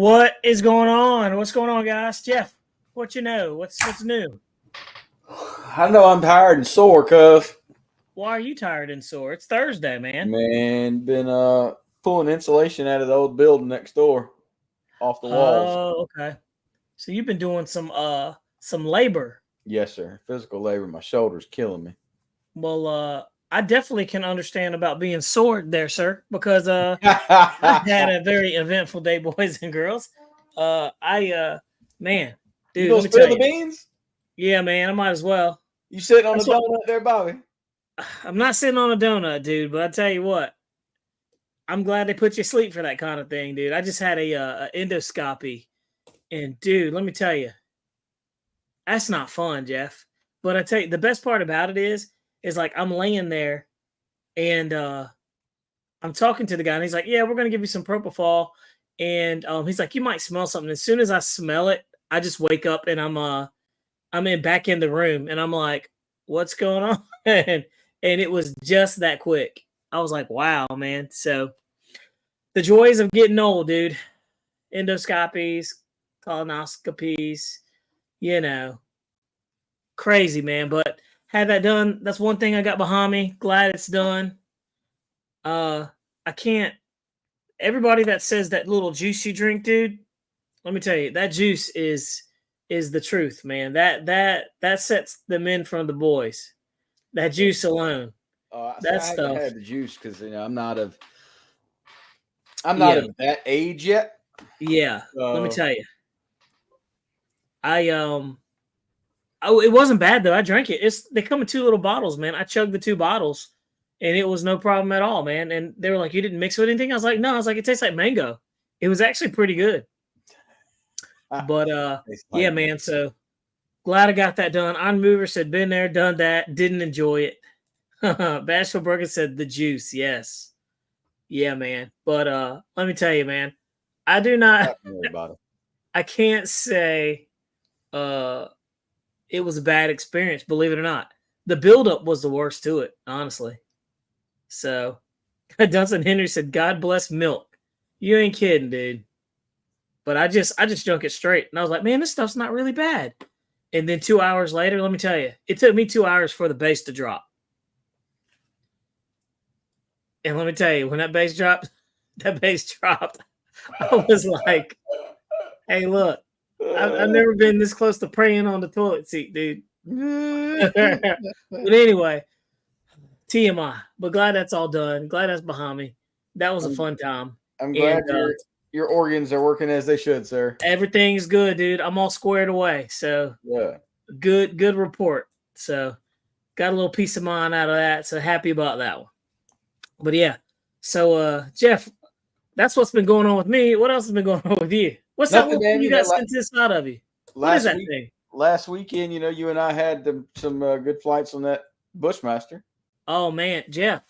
What is going on? What's going on, guys? Jeff, what you know? What's new? I know I'm tired and sore, cuz. Why are you tired and sore? It's Thursday, man. Man, been pulling insulation out of the old building next door off the walls. Oh, okay. So you've been doing some labor. Yes, sir. Physical labor. My shoulder's killing me. Well, I definitely can understand about being sore there, sir, because I had a very eventful day, boys and girls. Man, You dude, gonna let me spill tell the you. beans? Yeah, man, I might as well. You sitting on the That's what donut there, Bobby? I'm not sitting on a donut, dude, but I tell you what. I'm glad they put you to sleep for that kind of thing, dude. I just had a endoscopy, and dude, let me tell you, that's not fun, Jeff. But I tell you, the best part about it is like I'm laying there, and I'm talking to the guy, and he's like, "Yeah, we're gonna give you some propofol," and he's like, "You might smell something." As soon as I smell it, I just wake up and I'm back in the room, and I'm like, "What's going on?" and it was just that quick. I was like, "Wow, man!" So the joys of getting old, dude. Endoscopies, colonoscopies, you know, crazy, man. But had that done. That's one thing I got behind me. Glad it's done. I can't. Everybody that says that little juice you drink, dude, let me tell you, that juice is the truth, man. That sets the men from the boys. That juice alone, I say that I haven't stuff. had the juice because I'm not Yeah, of that age yet. yeah. Let me So tell you, I Oh, it wasn't bad though. I drank it. They come in two little bottles, man. I chugged the two bottles, and it was no problem at all, man. And they were like, "You didn't mix with anything?" I was like, "No." I was like, "It tastes like mango." It was actually pretty good. But tastes yeah, like me. man. So glad I got that done. On Mover said, "Been there, done that. Didn't enjoy it." Bashful Burger said, "The juice, yes, yeah, man." But let me tell you, man, I do not. Not really about it. I can't say uh it was a bad experience, believe it or not. The buildup was the worst to it, honestly. So Dunson Henry said, God bless milk. You ain't kidding, dude. But I just drank it straight. And I was like, man, this stuff's not really bad. And then 2 hours later, let me tell you, it took me 2 hours for the bass to drop. And let me tell you, when that bass dropped, I was like, hey, look, I've never been this close to praying on the toilet seat, dude. But anyway, TMI. But glad that's all done. Glad that's behind me. That was a I'm, fun time. I'm And glad your organs are working as they should, sir. everything's good, dude. I'm all squared away. So Yeah. good report. So got a little peace of mind out of that. So happy about that one. But yeah. So Jeff, that's what's been going on with me. What else has been going on with you? What's that Nothing, little thing man. you You know, got sent this out of you? What is last that week, thing? last weekend, you and I had some good flights on that Bushmaster. Oh man, Jeff.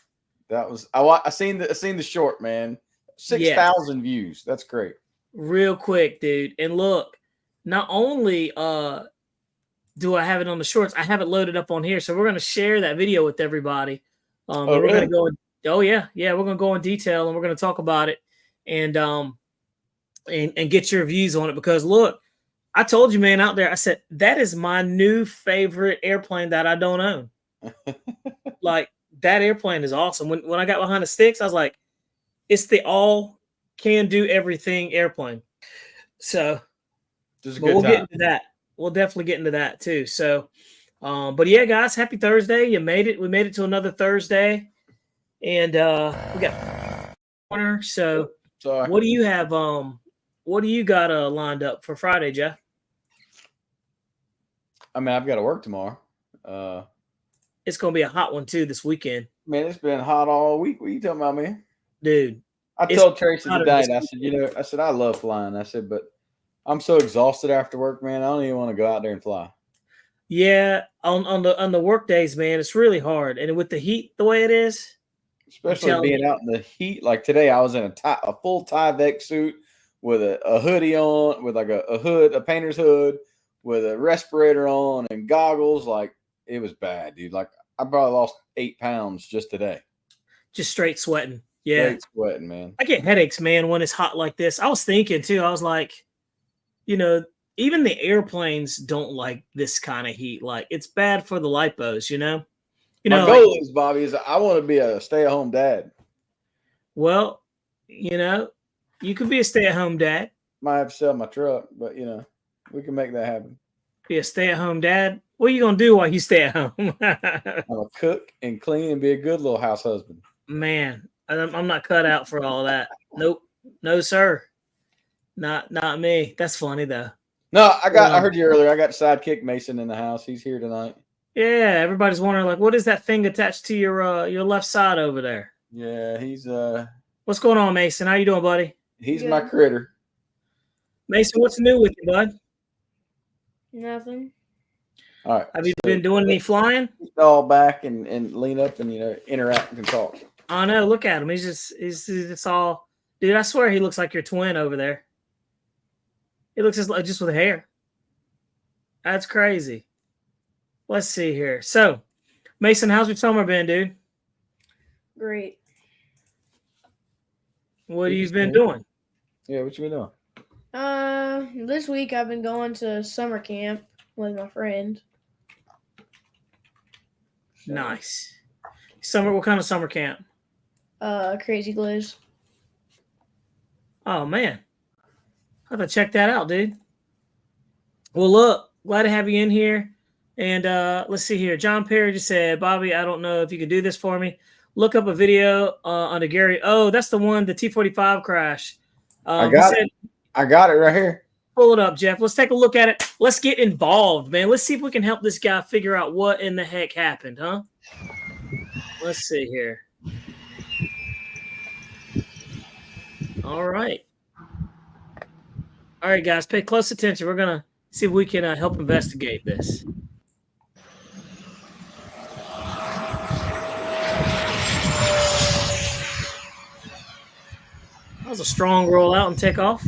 That was I seen the short, man. Six Yes. thousand views. That's great. Real quick, dude. And look, not only do I have it on the shorts, I have it loaded up on here. So we're gonna share that video with everybody. Oh, And we're gonna really? go oh yeah, we're gonna go in detail and we're gonna talk about it and and get your views on it because look, I told you, man, out there, I said that is my new favorite airplane that I don't own. Like that airplane is awesome. When I got behind the sticks, I was like, it's the all can do everything airplane. So, Just a but good we'll get time. into that. We'll definitely get into that too. So, but yeah, guys, happy Thursday. You made it. We made it to another Thursday. And we got corner. So Sorry. what do you have? What do you got lined up for Friday, Jeff? I mean, I've got to work tomorrow. It's gonna be a hot one too this weekend, Man, it's been hot all week. What are you talking about, man? dude. I It's told Tracy hotter today, this and I said, weekend. I love flying. I said, but I'm so exhausted after work, man. I don't even want to go out there and fly. Yeah, on the work days, man, it's really hard, and with the heat the way it is, I'm Especially telling being you. out in the heat. Like today, I was in a full Tyvek suit with a hoodie on, with like a hood, a painter's hood, with a respirator on and goggles. Like it was bad, dude. Like I probably lost 8 pounds just today. Just straight sweating. Yeah. Straight sweating, man. I get headaches, man, when it's hot like this. I was thinking too, I was like, even the airplanes don't like this kind of heat. Like it's bad for the lipos, My like, goal is, Bobby, is I want to be a stay-at-home dad. well, you could be a stay-at-home dad. Might have to sell my truck, but we can make that happen. Be a stay-at-home dad. What are you gonna do while you stay at home? I'm gonna cook and clean and be a good little house husband. Man, I'm not cut out for all that. Nope, no sir, not me. That's funny though. No, I heard you earlier. I got sidekick Mason in the house. He's here tonight. Yeah, everybody's wondering like, what is that thing attached to your left side over there? Yeah, he's What's going on, Mason? How you doing, buddy? He's my critter. Mason, what's new with you, bud? Nothing. All right. Have you been doing any flying? All back and lean up and interact and talk. I know. Look at him. He's just all, dude. I swear he looks like your twin over there. He looks just with hair. That's crazy. Let's see here. So, Mason, how's your summer been, dude? Great. What have you been doing? Yeah, what you been doing? This week I've been going to summer camp with my friend. Nice. What kind of summer camp? Crazy Gliz. Oh man. I have to check that out, dude. Well, look, glad to have you in here. And let's see here. John Perry just said, Bobby, I don't know if you could do this for me. Look up a video on the Gary. Oh, that's the one, the T-45 crash. I got it right here. Pull it up, Jeff. Let's take a look at it. Let's get involved, man. Let's see if we can help this guy figure out what in the heck happened, huh? Let's see here. All right. All right, guys, pay close attention. We're going to see if we can help investigate this. That was a strong rollout and takeoff.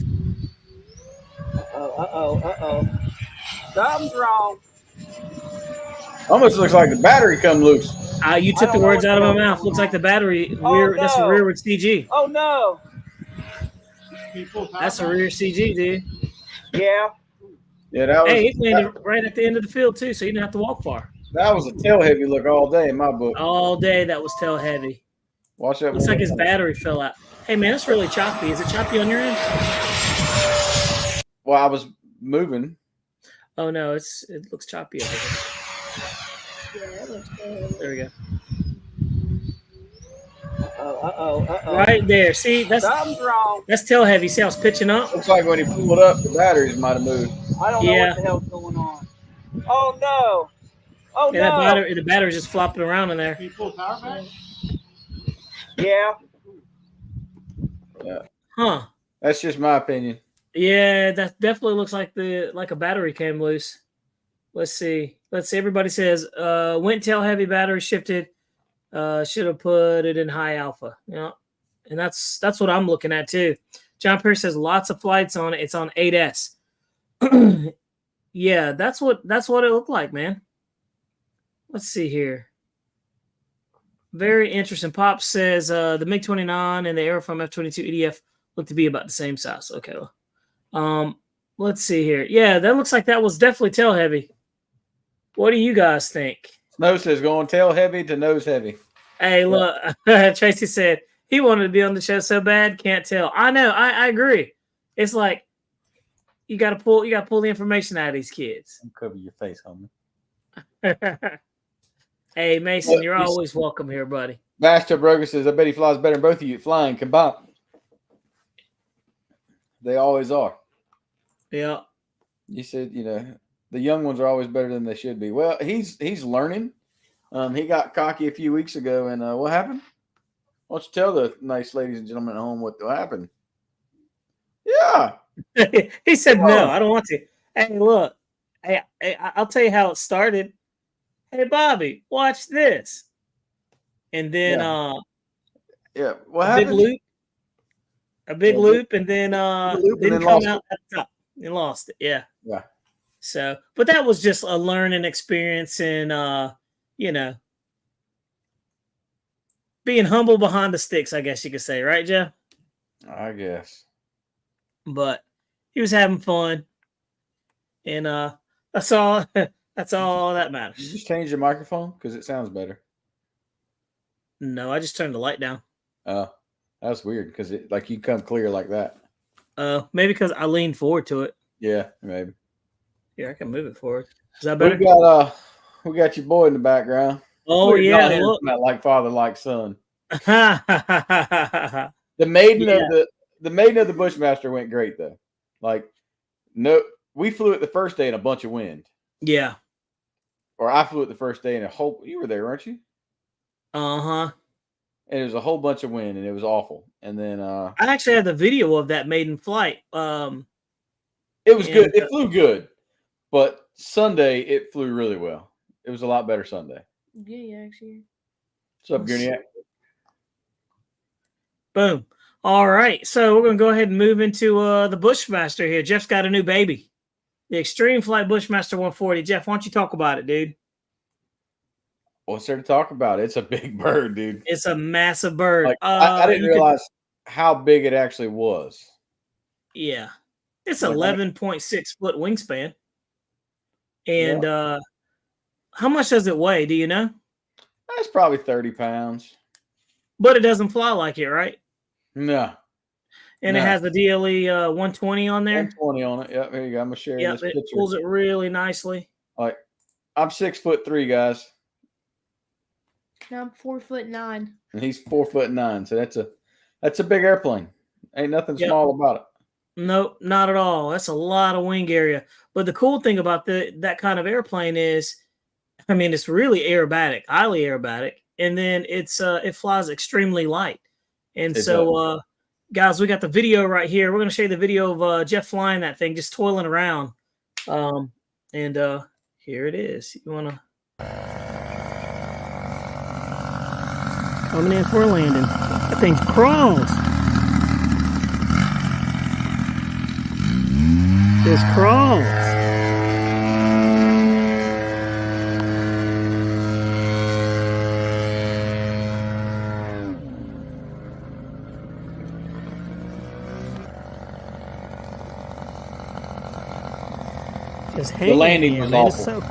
Uh-oh. Something's wrong. Almost looks like the battery come loose. You took the words out of my mouth. Looks like the battery. That's a rearward CG. Oh, no. That's a rear CG, dude. Yeah. Yeah, that was. Hey, it landed right at the end of the field, too, so you didn't have to walk far. That was a tail heavy look all day in my book. All day, that was tail heavy. Watch that. Looks like his battery fell out. Hey, man, it's really choppy. Is it choppy on your end? Well, I was moving. Oh, no, it looks choppy over here. Yeah, it looks good. There we go. Uh-oh. Right there. See, Something's wrong. that's tail heavy. See how it's pitching up? Looks like when he pulled up, the batteries might have moved. I don't know Yeah. what the hell's going on. Oh, no. Oh, Yeah, no. the battery's just flopping around in there. Can you pull power back? Yeah. Yeah. Huh. That's just my opinion. Yeah, that definitely looks like a battery came loose. Let's see. Everybody says went tail heavy, battery shifted. Should have put it in high alpha. Yeah, and that's what I'm looking at too. John Pierce says lots of flights on it. It's on 8S. Yeah, that's what it looked like, man. Let's see here. Very interesting. Pop says the MiG-29 and the Aerofoam F-22 EDF look to be about the same size. Okay. Let's see here. Yeah, that looks like that was definitely tail heavy. What do you guys think? Snow says going tail heavy to nose heavy. Hey, look, Tracy said he wanted to be on the show so bad, can't tell. I know, I agree. It's like you gotta pull the information out of these kids. Cover your face, homie. Hey, Mason, you're always welcome here, buddy. Master Broger says, I bet he flies better than both of you flying combined. They always are. Yeah. You said, the young ones are always better than they should be. Well, he's learning. He got cocky a few weeks ago, and what happened? Why don't you tell the nice ladies and gentlemen at home what happened? Yeah. He said, no, I don't want to. Hey, look. Hey, I'll tell you how it started. Hey, Bobby, watch this. And then yeah. What happened? A big loop, and then didn't come out at the top. You lost it. Yeah. Yeah. So, but that was just a learning experience, and being being humble behind the sticks, I guess you could say, right, Jeff? I guess. But he was having fun, and that's all. That's all that You matters. just change your microphone because it sounds better. No, I just turned the light down. Oh, that's weird because it like you come clear like that. Maybe because I leaned forward to it. Yeah, maybe. Here, I can move it forward. Is that better? We got your boy in the background. Oh We're yeah, not hearing look. from that like father, like son. Yeah. The maiden of the Bushmaster went great though. Like, no, we flew it the first day in a bunch of wind. Yeah. Or I flew it the first day in a whole. You were there, weren't you? Uh-huh. And it was a whole bunch of wind, and it was awful. And then I actually have the video of that maiden flight. it was good. It flew good, but Sunday it flew really well. It was a lot better Sunday. Yeah, actually. What's up, Gurniak? Boom. All right. So we're gonna go ahead and move into the Bushmaster here. Jeff's got a new baby. The Extreme Flight Bushmaster 140. Jeff, why don't you talk about it, dude? What's there to talk about? It's a big bird, dude. It's a massive bird. Like, I didn't realize how big it actually was. Yeah. It's Like, 11.6 foot wingspan. And how much does it weigh? Do you know? That's probably 30 pounds. But it doesn't fly like it, right? No. And it has the DLE 120 on there. 120 on it. Yep, here you go. I'm gonna share this It picture. pulls it really nicely. Like, I'm 6'3", guys, Now I'm 4'9". and he's 4'9". So that's a big airplane. Ain't nothing small about it. Nope, not at all. That's a lot of wing area. But the cool thing about that kind of airplane is, I mean, it's really aerobatic, highly aerobatic, and then it flies extremely light. And so, guys, we got the video right here. We're going to show you the video of Jeff flying that thing, just toiling around. And here it is. You want to coming in for a landing. That thing crawls. Just crawls. Just The landing here, was man. awful.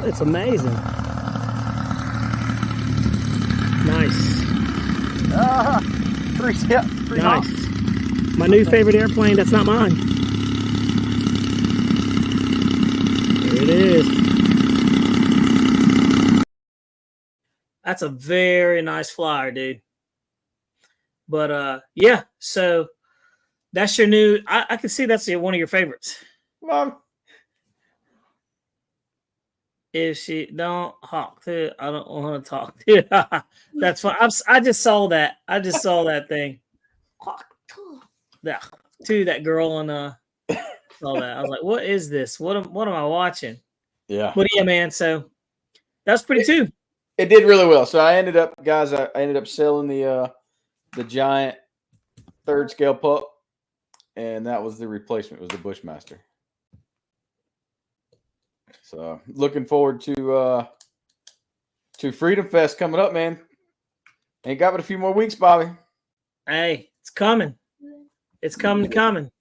It's amazing. Nice. Three Nice. My new favorite airplane. That's not mine. There it is. That's a very nice flyer, dude. But yeah, so that's your new. I can see that's one of your favorites. Mom. If she don't talk to, I don't want to talk to. That's fine. I just saw that. I just saw that thing. Yeah, to that girl and saw that. I was like, what is this? What am I watching? Yeah. But yeah, man. So that's pretty too. It did really well. So I ended up selling the giant third scale pup, and that was the replacement. Was the Bushmaster. So looking forward to Freedom Fest coming up, man. Ain't got but a few more weeks, Bobby. Hey, it's coming. It's coming.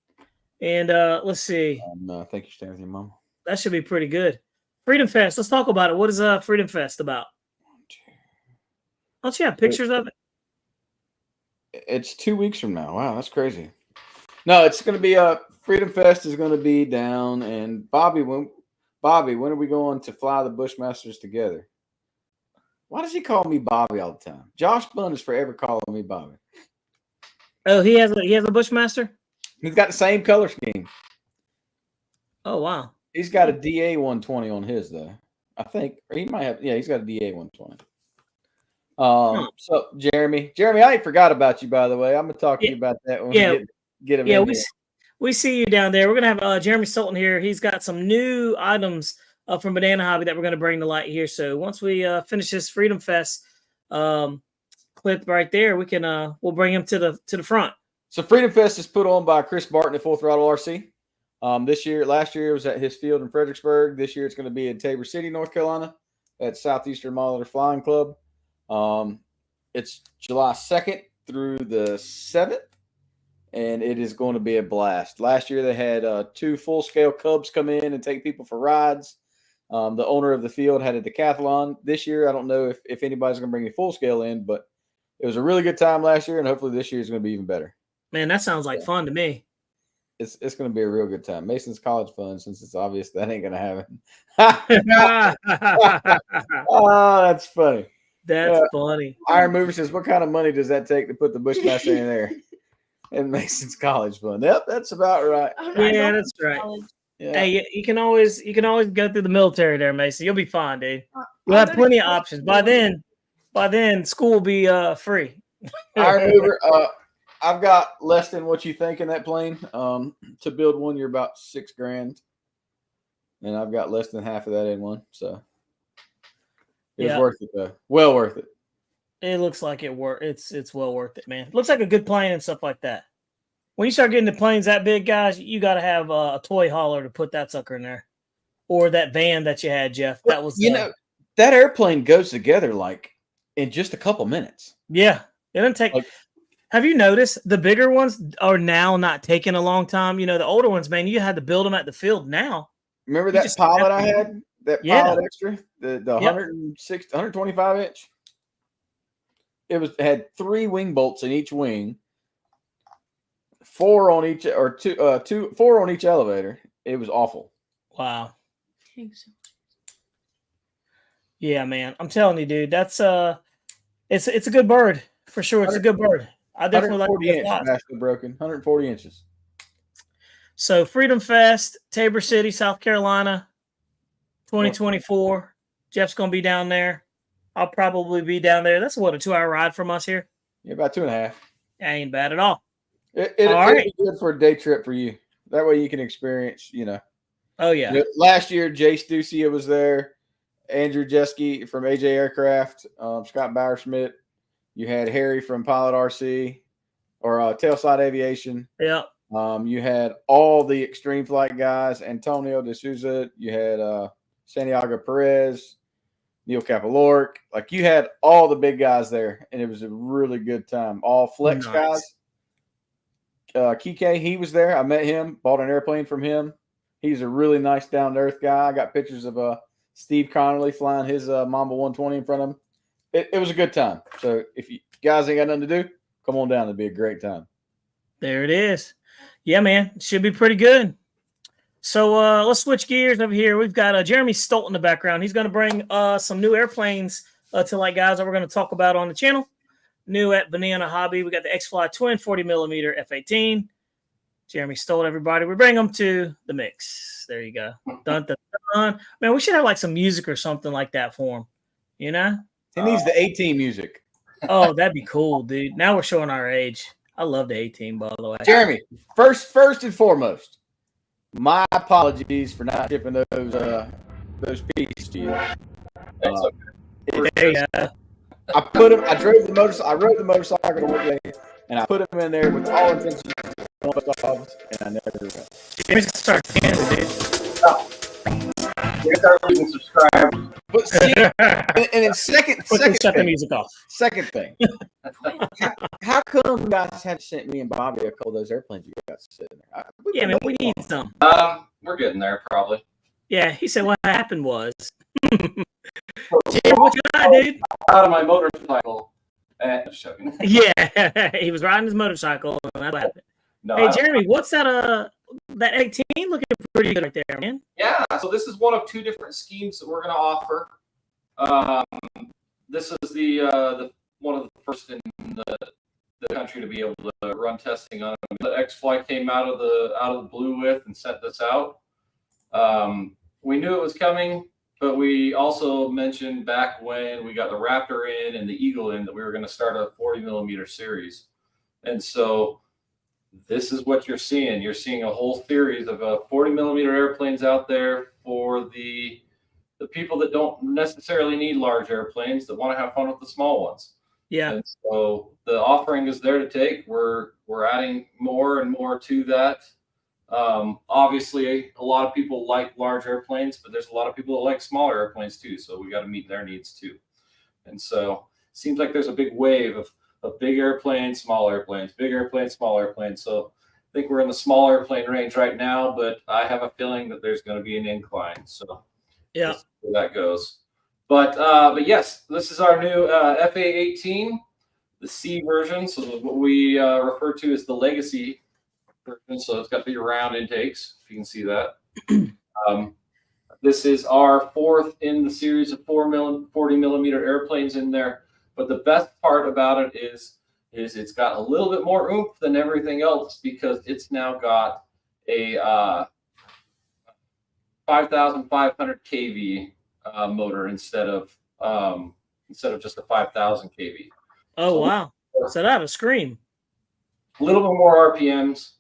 And let's see. Thank you for staying with your mom. That should be pretty good. Freedom Fest. Let's talk about it. What is Freedom Fest about? Don't you have pictures of it? It's 2 weeks from now. Wow, that's crazy. No, it's going to be Freedom Fest is going to be down. And Bobby, when are we going to fly the Bushmasters together? Why does he call me Bobby all the time? Josh Bunn is forever calling me Bobby. Oh, he has a Bushmaster? He's got the same color scheme. Oh, wow. He's got a DA 120 on his, though. I think. Or he might have. Yeah, he's got a DA 120. So, Jeremy, I ain't forgot about you, by the way. I'm going to talk to you about that when we get him in here. We see you down there. We're going to have Jeremy Sultan here. He's got some new items from Banana Hobby that we're going to bring to light here. So once we finish this Freedom Fest clip right there, we can we'll bring him to the front. So Freedom Fest is put on by Chris Barton at Full Throttle RC. Last year it was at his field in Fredericksburg. This year it's going to be in Tabor City, North Carolina, at Southeastern Molitor Flying Club. It's July 2nd through the 7th, and it is going to be a blast. Last year they had 2 full-scale Cubs come in and take people for rides. The owner of the field had a decathlon. This year, I don't know if anybody's going to bring a full-scale in, but it was a really good time last year, and hopefully this year is going to be even better. Man, that sounds like fun to me. It's going to be a real good time. Mason's college fund, since it's obvious that ain't going to happen. Oh, that's funny. That's funny. Iron Mover says, what kind of money does that take to put the Bushmaster in there? And Mason's college fund. Yep, that's about right. Yeah, that's right. Yeah. Hey, you can always go through the military there, Mason. You'll be fine, dude. You'll have plenty of options. By then, school will be free. Iron Mover, I've got less than what you think in that plane. To build one, you're about $6,000, and I've got less than half of that in one. So it's worth it, though. Well worth it. It looks like it's well worth it, man. It looks like a good plane and stuff like that. When you start getting the planes that big, guys, you got to have a toy hauler to put that sucker in there, or that van that you had, Jeff. That was that airplane goes together like in just a couple minutes. Yeah, it doesn't take. Have you noticed the bigger ones are now not taking a long time? You know, the older ones, man, you had to build them at the field now. Remember that pilot I had? That pilot extra? The 106, 125 inch? It had 3 wing bolts in each wing, 4 on each, or 4 on each elevator. It was awful. Wow. Yeah, man. I'm telling you, dude, that's it's a good bird for sure. It's a good bird. I definitely like it. 140 inches. So Freedom Fest, Tabor City, South Carolina, 2024. Jeff's gonna be down there. I'll probably be down there. That's a 2-hour ride from us here. Yeah, about 2.5. That ain't bad at all. It'll be good for a day trip for you. That way you can experience, Oh yeah. Last year, Jay Stucia was there. Andrew Jeske from AJ Aircraft, Scott Bauerschmidt. You had Harry from Pilot RC or Tailside Aviation. Yeah. You had all the extreme flight guys, Antonio De Souza. You had Santiago Perez, Neil Capalork. Like, you had all the big guys there, and it was a really good time. All flex guys. Kike, he was there. I met him, bought an airplane from him. He's a really nice, down-to-earth guy. I got pictures of Steve Connolly flying his Mamba 120 in front of him. It was a good time. So if you guys ain't got nothing to do, come on down. It'll be a great time. There it is. Yeah, man. Should be pretty good. So let's switch gears over here. We've got Jeremy Stolt in the background. He's going to bring some new airplanes to guys that we're going to talk about on the channel. New at Banana Hobby. We got the eflite twin 40mm F-18. Jeremy Stolt, everybody. We bring them to the mix. There you go. Dun, dun, dun. Man, we should have like some music or something like that for him. You know? He needs the 18 music. Oh, that'd be cool, dude. Now we're showing our age. I love the 18, by the way. Jeremy, first and foremost, my apologies for not shipping those pieces to you. There you go. I rode the motorcycle to work today, and I put them in there with all intentions of, and I never went. Jeremy's gonna start dancing, dude. Oh. You start losing subscribers. But see, and then second shut the thing, music off. Second thing, how come you guys have sent me and Bobby a couple of those airplanes you guys sitting there? Yeah, man, we need some. We're getting there probably. Yeah, he said what happened was. Jim, what you got, dude? Out of my motorcycle. Just joking. Yeah, he was riding his motorcycle, and that's what happened. No, hey, Jeremy, what's that? That 18 looking pretty good right there, man. Yeah, so this is one of 2 different schemes that we're going to offer. This is the one of the first in the country to be able to run testing on them. The eflite came out of the blue with and sent this out. We knew it was coming, but we also mentioned back when we got the Raptor in and the Eagle in that we were going to start a 40mm series, and so this is what you're seeing. You're seeing a whole series of 40mm airplanes out there for the people that don't necessarily need large airplanes, that want to have fun with the small ones. Yeah. And so the offering is there to take. We're adding more and more to that. Obviously, a lot of people like large airplanes, but there's a lot of people that like smaller airplanes too. So we got to meet their needs too. And so seems like there's a big wave of big airplanes, small airplanes, big airplanes, small airplanes. So I think we're in the small airplane range right now, but I have a feeling that there's going to be an incline. So Yeah, we'll see where that goes. But yes, this is our new FA-18, the C version. So what we refer to as the legacy version. So it's got the round intakes, if you can see that. This is our fourth in the series of 40 millimeter airplanes in there. But the best part about it is it's got a little bit more oomph than everything else because it's now got a 5,500 kV motor instead of just a 5,000 kV. oh So, wow, so that would scream. a little bit more RPMs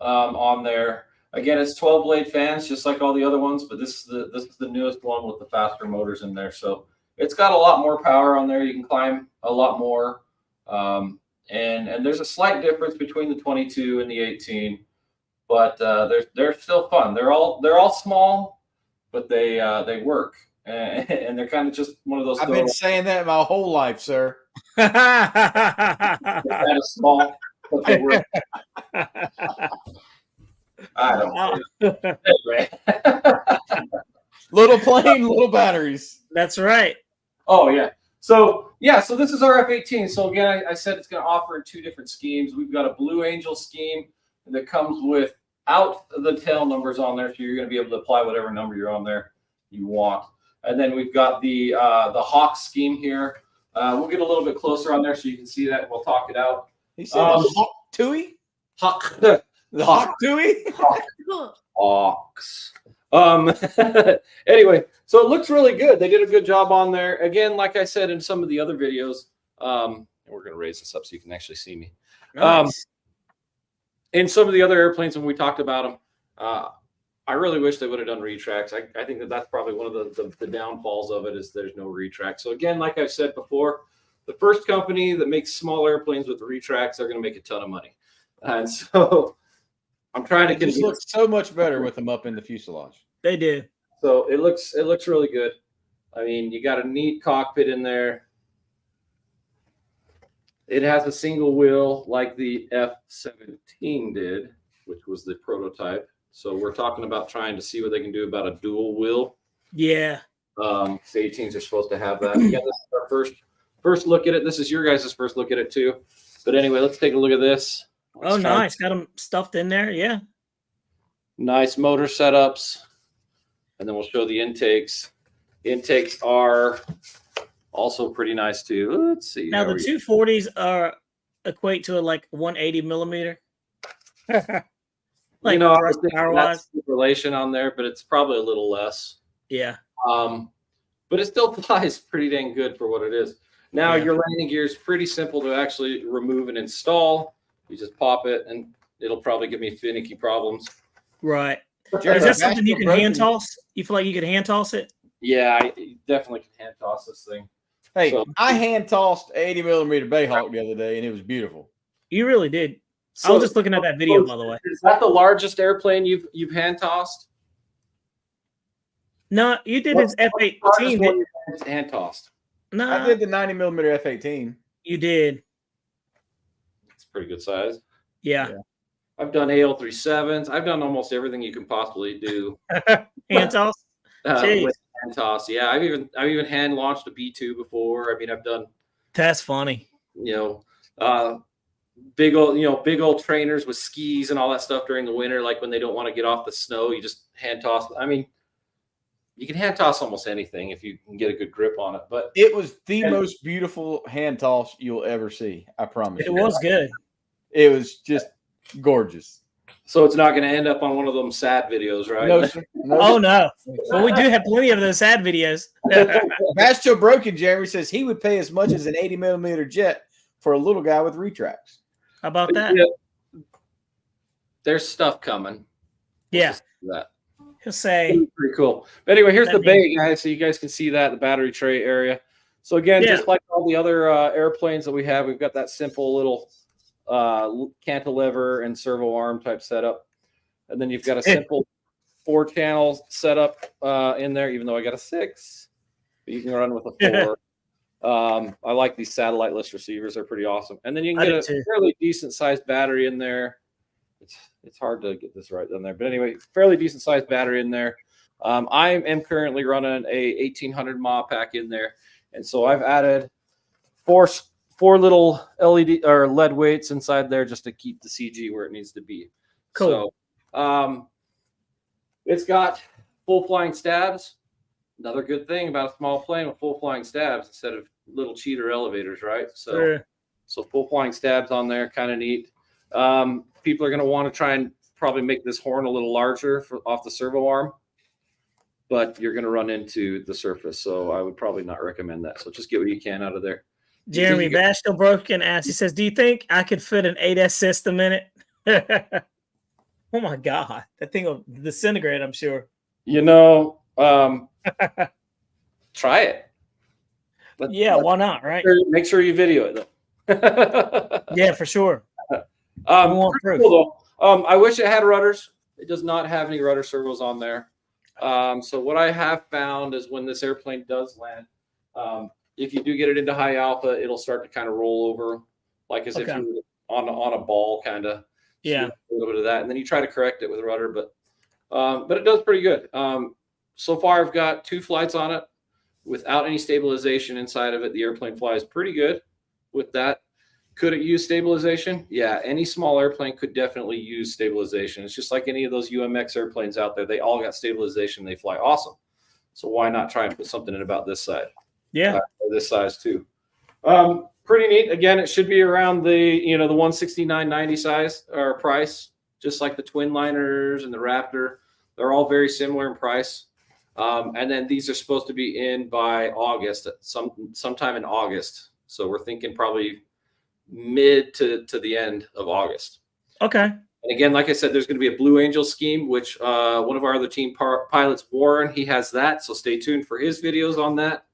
on there. Again, it's 12 blade fans, just like all the other ones, but this is the newest one with the faster motors in there. So it's got a lot more power on there. You can climb a lot more, and there's a slight difference between the 22 and the 18, but they're still fun. They're all small, but they work, and they're kind of just one of those. I've been saying that my whole life, sir. They're kind of small, but they work. I don't know. Little plane, little batteries. That's right. Oh yeah. So this is our F-18. So again, I said it's going to offer in two different schemes. We've got a Blue Angel scheme that comes without the tail numbers on there, so you're going to be able to apply whatever number you're on there you want. And then we've got the Hawk scheme here. We'll get a little bit closer on there so you can see that. We'll talk it out. He said Hawk Tui? Hawk. The Hawk Tui? Hawks. Anyway, so it looks really good. They did a good job on there. Again, like I said in some of the other videos, we're going to raise this up so you can actually see me. Nice. In some of the other airplanes when we talked about them, I really wish they would have done retracts. I think that's probably one of the downfalls of it is there's no retract. So again, like I've said before, the first company that makes small airplanes with the retracts, they're going to make a ton of money. And so I'm trying to It just looks so much better with them up in the fuselage. They do. So it looks really good. I mean, you got a neat cockpit in there. It has a single wheel like the F-17 did, which was the prototype. So we're talking about trying to see what they can do about a dual wheel. Yeah. The 18s are supposed to have that. Yeah, this is our first look at it. This is your guys' first look at it too. But anyway, let's take a look at this. Oh, nice. Got them stuffed in there. Yeah. Nice motor setups. And then we'll show the intakes. Intakes are also pretty nice too. Let's see. Now the 240s are equate to like 180 millimeter. Like, I was thinking power-wise. that's the relation on there, but it's probably a little less. Yeah. But it still flies pretty dang good for what it is. Now your landing gear is pretty simple to actually remove and install. You just pop it, and it'll probably give me finicky problems. Right. Jared, Is that something you can broken. hand toss? You feel like you could hand toss it? Yeah, I definitely can hand toss this thing. Hey, So- I hand tossed 80 millimeter Bayhawk the other day, and it was beautiful. You really did. I So, was just looking at that video, by the way. is that the largest airplane you've hand tossed? No, you did his F-18. Hand tossed. No, I did the 90 millimeter F-18. you did. It's pretty good size. Yeah. I've done AL-37s. I've done almost everything you can possibly do. Hand toss? Jeez. With hand toss. Yeah, I've even hand launched a B-2 before. I mean, I've done That's funny. big old trainers with skis and all that stuff during the winter, like when they don't want to get off the snow, you just hand toss. I mean, you can hand toss almost anything if you can get a good grip on it. But It was the most beautiful hand toss you'll ever see. I promise. It was good. It was just gorgeous. so it's not going to end up on one of them sad videos, right? No, sir. No, Oh, sir. no. Well, we do have plenty of those sad videos. Bastille Broken Jeremy says he would pay as much as an 80 millimeter jet for a little guy with retracts. How about that? Yeah, there's stuff coming. Yeah. That. He'll say, Pretty cool. But anyway, here's That the means- bay, guys, so you guys can see that, the battery tray area. So again, Yeah. just like all the other airplanes that we have, we've got that simple little cantilever and servo arm type setup. And then you've got a simple 4-channel setup in there, even though I got a 6. But you can run with a 4. I like these satellite-less receivers. They're pretty awesome. And then you can I get do a too. fairly decent-sized battery in there. It's hard to get this right down there. But anyway, fairly decent-sized battery in there. I am currently running a 1800 mAh pack in there. And so I've added four little LED or lead weights inside there just to keep the CG where it needs to be. Cool. So it's got full flying stabs. Another good thing about a small plane with full flying stabs instead of little cheater elevators, right? So, Sure. so full flying stabs on there, kind of neat. People are going to want to try and probably make this horn a little larger off the servo arm, but you're going to run into the surface. So I would probably not recommend that. So just get what you can out of there. Jeremy Bash still broken ass. He says, "Do you think I could fit an 8S system in it?" Oh my god, that thing will disintegrate. I'm sure. You know, try it. Yeah, why not? Right? Make sure you video it though. Yeah, for sure. Pretty cool, though. I wish it had rudders. It does not have any rudder servos on there. So what I have found is when this airplane does land, if you do get it into high alpha, it'll start to kind of roll over, like as if you were on a ball, kind of. Yeah, a little bit of that, and then you try to correct it with a rudder, but it does pretty good. So far, I've got 2 flights on it without any stabilization inside of it. The airplane flies pretty good with that. Could it use stabilization? Yeah, any small airplane could definitely use stabilization. It's just like any of those UMX airplanes out there. They all got stabilization. They fly awesome. So why not try and put something in about this side? Yeah, this size too. Pretty neat. Again, it should be around the the 169.90 size or price, just like the twin liners and the Raptor. They're all very similar in price. And then these are supposed to be in by August, sometime in August. So we're thinking probably mid to the end of August. Okay. And again, like I said, there's going to be a Blue Angel scheme, which one of our other team pilots, Warren, he has that. So stay tuned for his videos on that.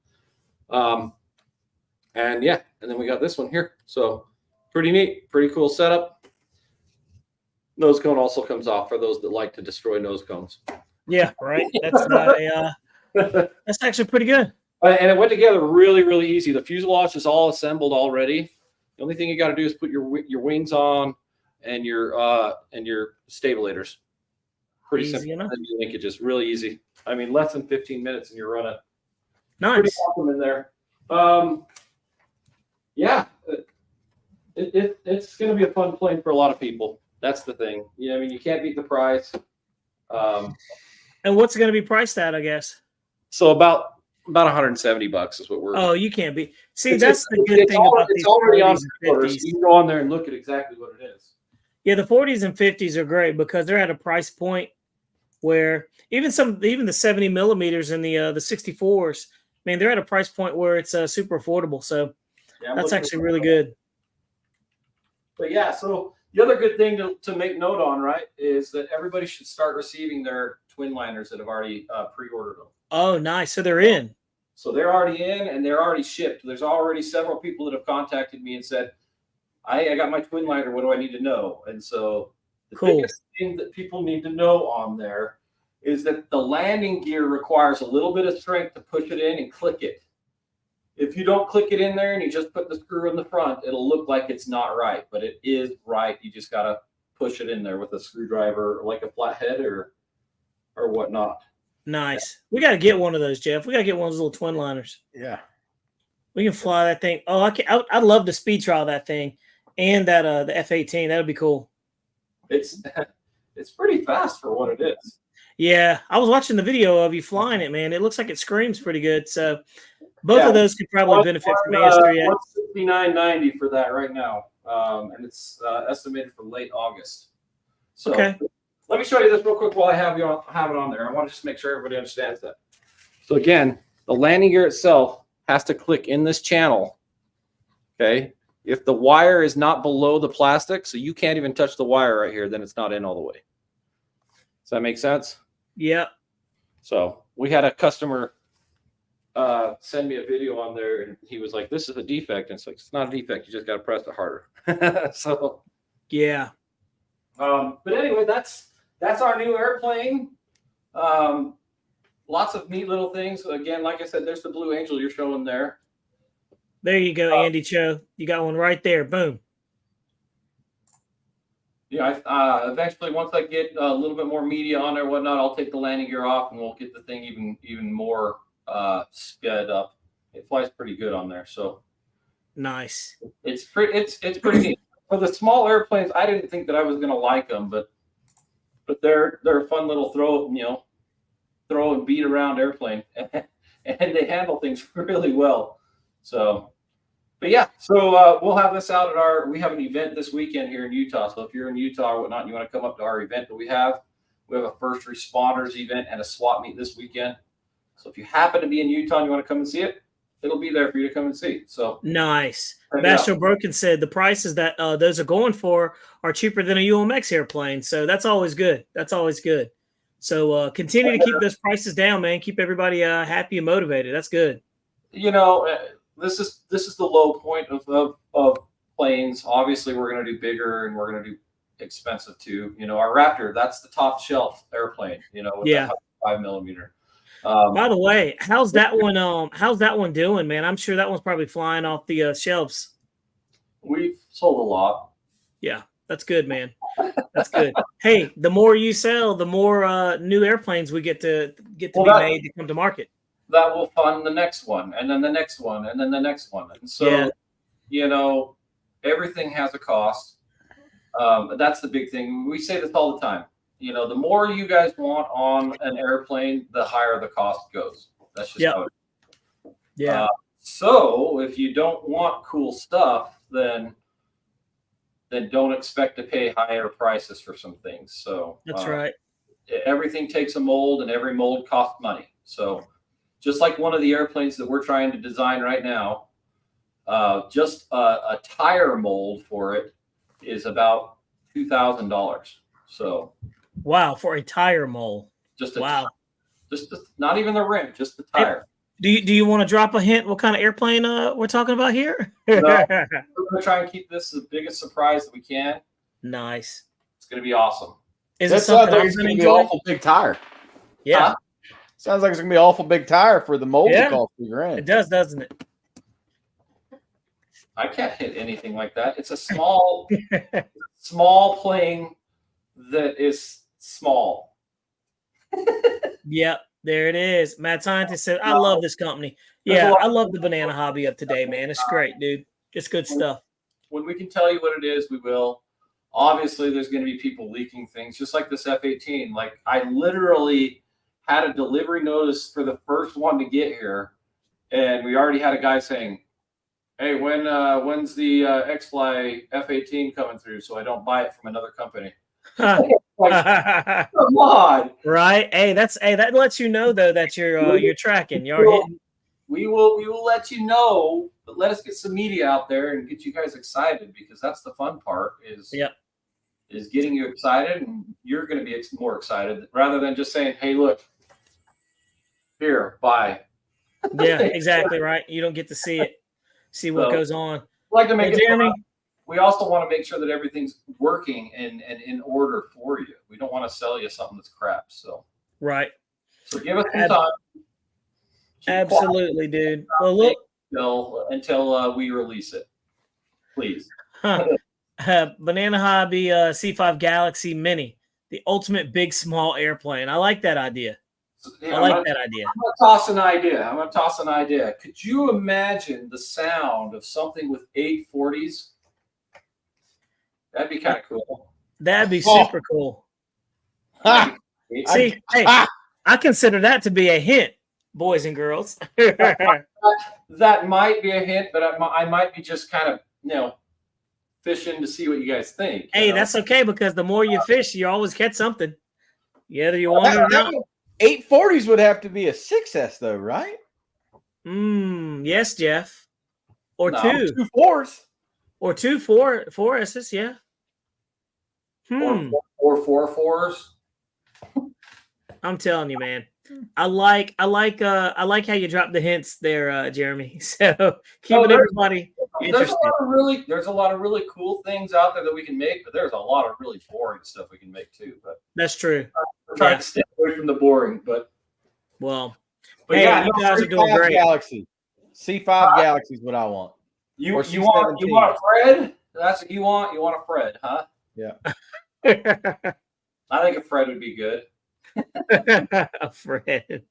And yeah, and then we got this one here. So pretty neat, pretty cool setup. Nose cone also comes off for those that like to destroy nose cones. Yeah, right. That's not a. That's actually pretty good. And it went together really, really easy. The fuselage is all assembled already. The only thing you got to do is put your wings on and your stabilators. Pretty Easy simple. enough. And your linkages, really easy. I mean, less than 15 minutes and you're running. Nice. Pretty awesome in there. Yeah, it's going to be a fun plane for a lot of people. That's the thing. Yeah, I mean, you can't beat the price. And what's it going to be priced at? I guess. So about $170 is what we're. Oh, you can't be. See, that's the good thing about these. It's already on 40s and pre-order, so 50s. you can go on there and look at exactly what it is. Yeah, the 40s and 50s are great because they're at a price point where even the 70 millimeters and the 64s, I mean, they're at a price point where it's super affordable. So Yeah, that's actually really good. But yeah, so the other good thing to make note on, right, is that everybody should start receiving their twin liners that have already pre-ordered them. Oh, nice. So they're in. So they're already in and they're already shipped. There's already several people that have contacted me and said, I got my twin liner. What do I need to know? And so the biggest thing that people need to know on there is that the landing gear requires a little bit of strength to push it in and click it. If you don't click it in there and you just put the screw in the front, it'll look like it's not right, but it is right. You just got to push it in there with a screwdriver, like a flathead or whatnot. Nice. We got to get one of those, Jeff. We got to get one of those little twin liners. Yeah. We can fly that thing. Oh, I'd love to speed trial that thing and that the F-18. That would be cool. It's pretty fast for what it is. Yeah, I was watching the video of you flying it, man. It looks like it screams pretty good. So both of those could probably benefit from AS3X. $169.90 for that right now, and it's estimated for late August. So Okay. Let me show you this real quick while I have it on there. I want to just make sure everybody understands that. So again, the landing gear itself has to click in this channel. Okay. If the wire is not below the plastic, so you can't even touch the wire right here, then it's not in all the way. Does that make sense? Yep. So we had a customer send me a video on there, and he was like, "This is a defect." And it's like, it's not a defect. You just got to press it harder. So yeah. But anyway, that's our new airplane. Lots of neat little things. Again, like I said, there's the Blue Angel you're showing there. There you go, Andy Cho. You got one right there. Boom. Yeah, eventually once I get a little bit more media on there, and whatnot, I'll take the landing gear off and we'll get the thing even more sped up. It flies pretty good on there, so nice. It's pretty neat. For the small airplanes, I didn't think that I was gonna like them, but they're a fun little throw and beat around airplane, and they handle things really well. So. But yeah, so we'll have this out at we have an event this weekend here in Utah. So if you're in Utah or whatnot, and you want to come up to our event that we have a first responders event and a SWAT meet this weekend. So if you happen to be in Utah and you want to come and see it, it'll be there for you to come and see. So nice. Bastille Broken said the prices that those are going for are cheaper than a UMX airplane. So that's always good. That's always good. So continue to keep those prices down, man. Keep everybody happy and motivated. That's good. This is the low point of planes. Obviously, we're going to do bigger and we're going to do expensive too. Our Raptor, that's the top shelf airplane. With that 5mm. By the way, how's that one? How's that one doing, man? I'm sure that one's probably flying off the shelves. We've sold a lot. Yeah, that's good, man. That's good. Hey, the more you sell, the more new airplanes we get to be made to come to market. That will fund the next one, and then the next one, and then the next one. And so, everything has a cost. That's the big thing. We say this all the time. The more you guys want on an airplane, the higher the cost goes. That's just how it is. Yeah. So if you don't want cool stuff, then don't expect to pay higher prices for some things. So that's right. Everything takes a mold, and every mold costs money. So. Just like one of the airplanes that we're trying to design right now, just a tire mold for it is about $2,000. So, wow, for a tire mold. Just not even the rim, just the tire. Do you want to drop a hint? What kind of airplane we're talking about here? No, we're going to try and keep this the biggest surprise that we can. Nice. It's going to be awesome. Is it something it's going to be an awful big tire? Yeah. Huh? Sounds like it's gonna be an awful big tire for the mold to cost $2,000. It does, doesn't it? I can't hit anything like that. It's a small, small plane that is small. Yep, there it is. Mad Scientist said, "I love this company. Yeah, I love the banana hobby of today, man. It's great, dude. Just good stuff. When we can tell you what it is, we will. Obviously, there's going to be people leaking things, just like this F-18. Like I literally." Had a delivery notice for the first one to get here, and we already had a guy saying, "Hey, when's the X-Fly F-18 coming through, so I don't buy it from another company?" Like, come on, right? Hey, that lets you know though that you're tracking. We will let you know, but let us get some media out there and get you guys excited, because that's the fun part. Is getting you excited, and you're going to be more excited rather than just saying, "Hey, look. Here, buy." Yeah, exactly right. You don't get to see what goes on. Like to make it Jeremy. We also want to make sure that everything's working and in order for you. We don't want to sell you something that's crap. So right. So give us some time. Absolutely, dude. Well, look until we release it, please. Banana Hobby C5 Galaxy Mini, the ultimate big small airplane. I like that idea. Yeah, I'm gonna toss an idea. Could you imagine the sound of something with 840s? That'd be kind of cool. That'd be super cool. See, hey, I consider that to be a hint, boys and girls. That might be a hint, but I might be just kind of, fishing to see what you guys think. Hey, that's okay, because the more you fish, you always catch something. Whether you want it or not. 840s would have to be a 6S though, right? Yes, Jeff. Or no, two 4s. Or 4 S's, yeah. Or 4 4s. I'm telling you, man. I like how you drop the hints there, Jeremy. So keeping everybody interested. There's a lot of really cool things out there that we can make, but there's a lot of really boring stuff we can make too. But that's true. We're trying to stay away from the boring, but yeah, you guys are doing great. Galaxy. C5 Galaxy is what I want. You Or want C17. a Fred? That's what you want. You want a Fred, huh? Yeah. I think a Fred would be good. A Fred.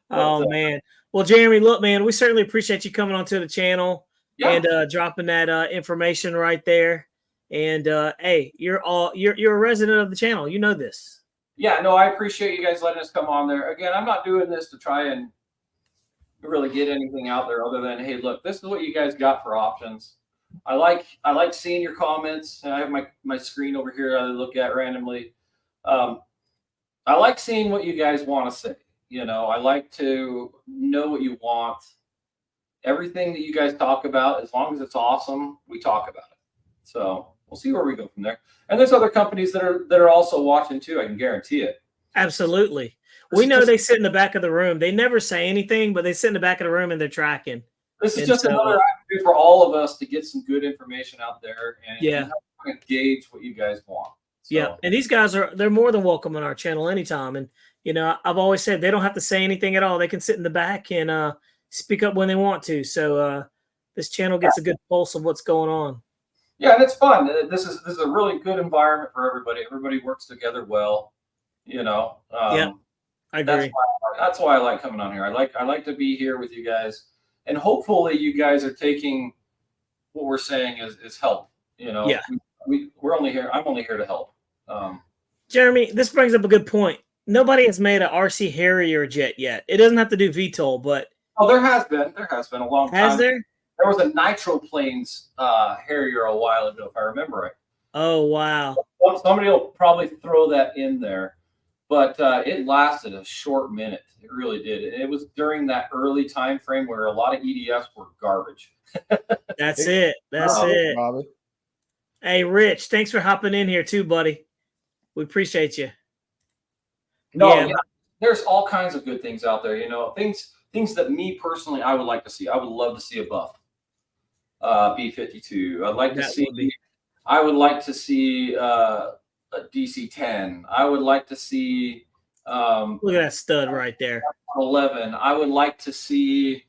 Oh man. Well, Jeremy, look, man, we certainly appreciate you coming onto the channel and dropping that information right there. And hey, you're a resident of the channel. You know this. Yeah, no, I appreciate you guys letting us come on there. Again, I'm not doing this to try and really get anything out there other than, hey, look, this is what you guys got for options. I like seeing your comments. I have my screen over here I look at randomly. I like seeing what you guys want to say. You know, I like to know what you want. Everything that you guys talk about, as long as it's awesome, we talk about it. So we'll see where we go from there. And there's other companies that are also watching too. I can guarantee it. Absolutely. We know they sit in the back of the room. They never say anything, but they sit in the back of the room and they're tracking. This is just another avenue for all of us to get some good information out there and help gauge what you guys want. So. Yeah, and these guys they're more than welcome on our channel anytime. And you know, I've always said they don't have to say anything at all. They can sit in the back and speak up when they want to. So this channel gets a good pulse of what's going on. Yeah, and it's fun. This is a really good environment for everybody. Everybody works together well. You know. Yeah, I agree. That's why I like coming on here. I like to be here with you guys, and hopefully you guys are taking what we're saying is help. You know. Yeah. We're only here. I'm only here to help. Jeremy, this brings up a good point. Nobody has made an RC Harrier jet yet. It doesn't have to do VTOL, but there has been a long time. Has there? There was a Nitro Planes Harrier a while ago, if I remember right. Oh wow! Somebody will probably throw that in there, but it lasted a short minute. It really did. It was during that early time frame where a lot of EDFs were garbage. That's it. That's it. Probably. Hey, Rich, thanks for hopping in here too, buddy. We appreciate you. No, yeah, there's all kinds of good things out there. You know, things that me personally I would like to see. I would love to see a buff B-52. I'd like to see. I would like to see a DC-10. I would like to see. Look at that stud right there. 11. I would like to see,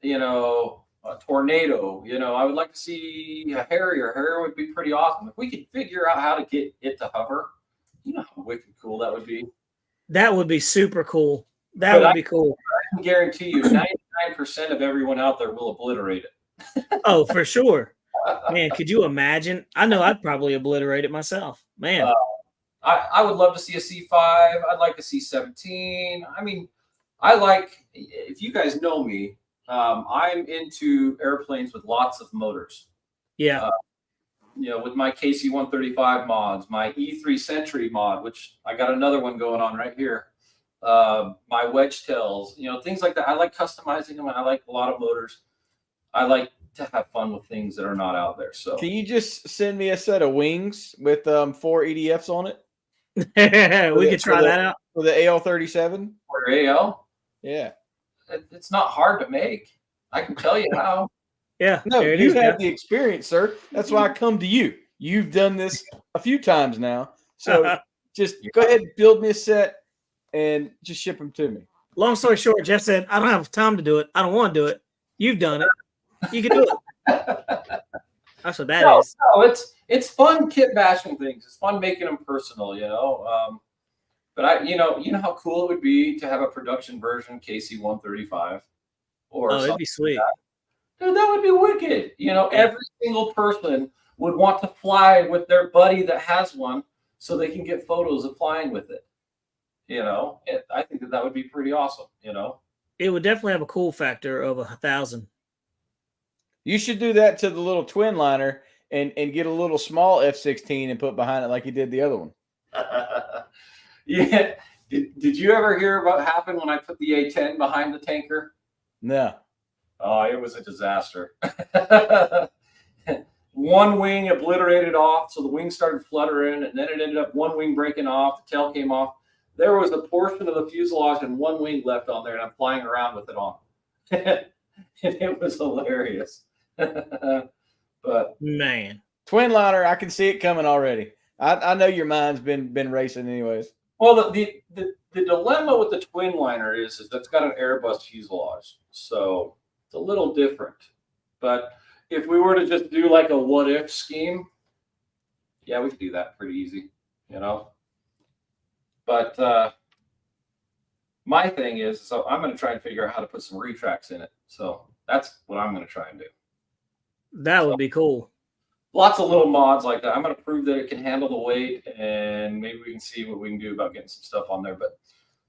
you know, a Tornado. You know, I would like to see a Harrier. Harrier would be pretty awesome. If we could figure out how to get it to hover, you know how wicked cool that would be. That would be super cool. That would be cool. I can guarantee you 99% of everyone out there will obliterate it. Oh, for sure. Man, could you imagine? I know I'd probably obliterate it myself. Man. I would love to see a C5. I'd like a C17. I mean, if you guys know me, I'm into airplanes with lots of motors. Yeah. You know, with my KC-135 mods, my E3 Sentry mod, which I got another one going on right here. My wedge tails, you know, things like that. I like customizing them. I like a lot of motors. I like to have fun with things that are not out there. So can you just send me a set of wings with 4 EDFs on it? We could try that out for the AL-37. For AL? Yeah. It's not hard to make. I can tell you how. Yeah. No, you have the experience, sir. That's why I come to you. You've done this a few times now. So just go ahead and build me a set and just ship them to me. Long story short, Jeff said, I don't have time to do it. I don't want to do it. You've done it. You can do it. That's what that is. No, it's fun kit bashing things. It's fun making them personal, you know. But you know how cool it would be to have a production version KC-135 or it'd be sweet. Dude, that would be wicked. You know, every single person would want to fly with their buddy that has one so they can get photos of flying with it. You know, I think that would be pretty awesome, you know. It would definitely have a cool factor of 1,000. You should do that to the little twin liner and get a little small F-16 and put behind it like you did the other one. Yeah. Did you ever hear what happened when I put the A-10 behind the tanker? No. Oh, it was a disaster. One wing obliterated off, so the wing started fluttering, and then it ended up one wing breaking off, the tail came off. There was a portion of the fuselage and one wing left on there, and I'm flying around with it on. And it was hilarious. But man, twin liner, I can see it coming already. I know your mind's been racing anyways. Well, the dilemma with the twin liner is that's got an Airbus fuselage, so it's a little different. But if we were to just do like a what if scheme, yeah, we could do that pretty easy, you know. But my thing is, so I'm going to try and figure out how to put some retracts in it. So that's what I'm going to try and do. That would be cool. Lots of little mods like that. I'm going to prove that it can handle the weight, and maybe we can see what we can do about getting some stuff on there. But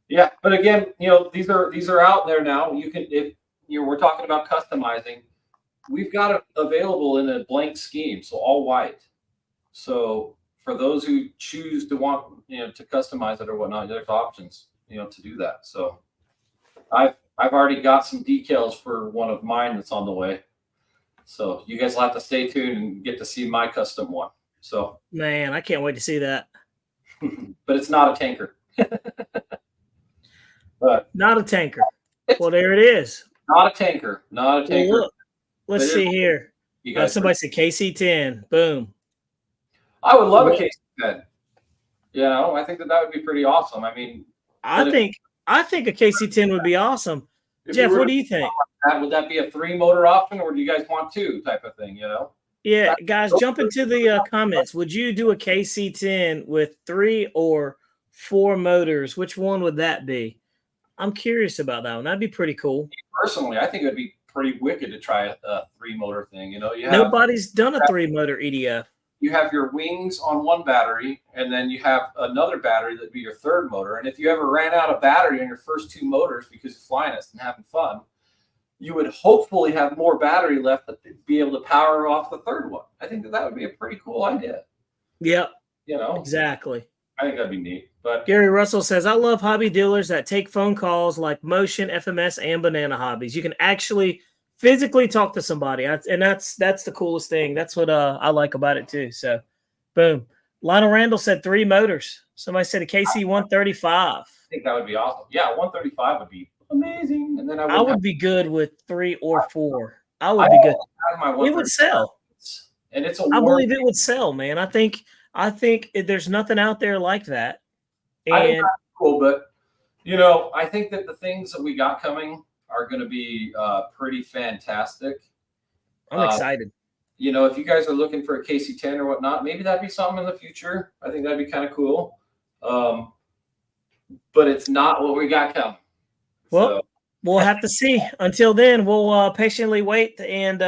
yeah, but again, these are out there now. You can, if we're talking about customizing, we've got it available in a blank scheme, so all white. So for those who choose to want to customize it or whatnot, there's options to do that. So I've already got some decals for one of mine that's on the way. So you guys will have to stay tuned and get to see my custom one. So man, I can't wait to see that. But it's not a tanker. But not a tanker. Well, there it is. Not a tanker. Not a tanker. Well, look, let's see here. You guys somebody said KC-10. Boom. I would love a KC-10. I think that would be pretty awesome. I mean, I think a KC-10 would be awesome. Jeff, what do you think? Would that be a 3-motor option, or do you guys want 2 type of thing? Yeah, guys, jump into the comments. Would you do a KC-10 with 3 or 4 motors? Which one would that be? I'm curious about that one. That'd be pretty cool. Personally, I think it'd be pretty wicked to try a 3-motor thing. Nobody's done a 3-motor EDF. You have your wings on one battery, and then you have another battery that'd be your 3rd motor. And if you ever ran out of battery on your first 2 motors because you're flying us and having fun, you would hopefully have more battery left to be able to power off the 3rd one. I think that would be a pretty cool idea. Yep. Exactly. I think that'd be neat. But Gary Russell says, I love hobby dealers that take phone calls like Motion, FMS, and Banana Hobbies. You can actually physically talk to somebody, and that's the coolest thing. That's what I like about it too. So, boom. Lionel Randall said 3 motors. Somebody said a KC 135. I think that would be awesome. Yeah, 135 would be amazing. And then I would be good with 3 or 4. I would be good. It would sell, and it's I believe it would sell, man. I think there's nothing out there like that. And I think that's cool, but I think that the things that we got coming are going to be pretty fantastic. I'm excited. If you guys are looking for a KC-10 or whatnot, maybe that'd be something in the future. I think that'd be kind of cool. But it's not what we got coming. Well, we'll have to see. Until then, we'll patiently wait and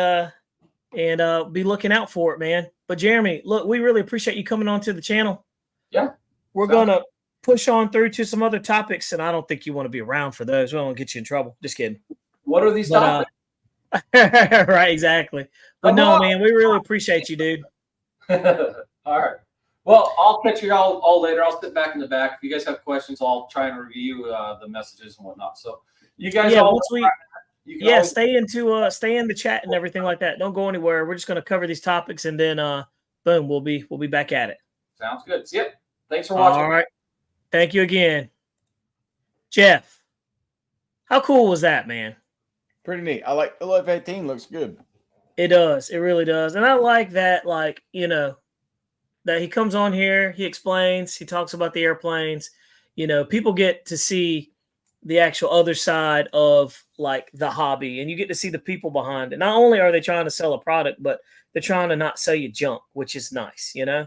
be looking out for it, man. But Jeremy, look, we really appreciate you coming on to the channel. Yeah. We're going to push on through to some other topics, and I don't think you want to be around for those. We don't want to get you in trouble. Just kidding. What are these topics? Right, exactly. But no, man, we really appreciate you, dude. All right. Well, I'll catch you all later. I'll sit back in the back. If you guys have questions, I'll try and review the messages and whatnot. So you guys stay in the chat and everything like that. Don't go anywhere. We're just going to cover these topics, and then boom, we'll be back at it. Sounds good. Yep. Thanks for watching. All right. Thank you again. Jeff, how cool was that, man? Pretty neat. I like the F-18. Looks good. It does. It really does. And I like that, that he comes on here, he explains, he talks about the airplanes. People get to see the actual other side of the hobby, and you get to see the people behind it. Not only are they trying to sell a product, but they're trying to not sell you junk, which is nice, Yeah.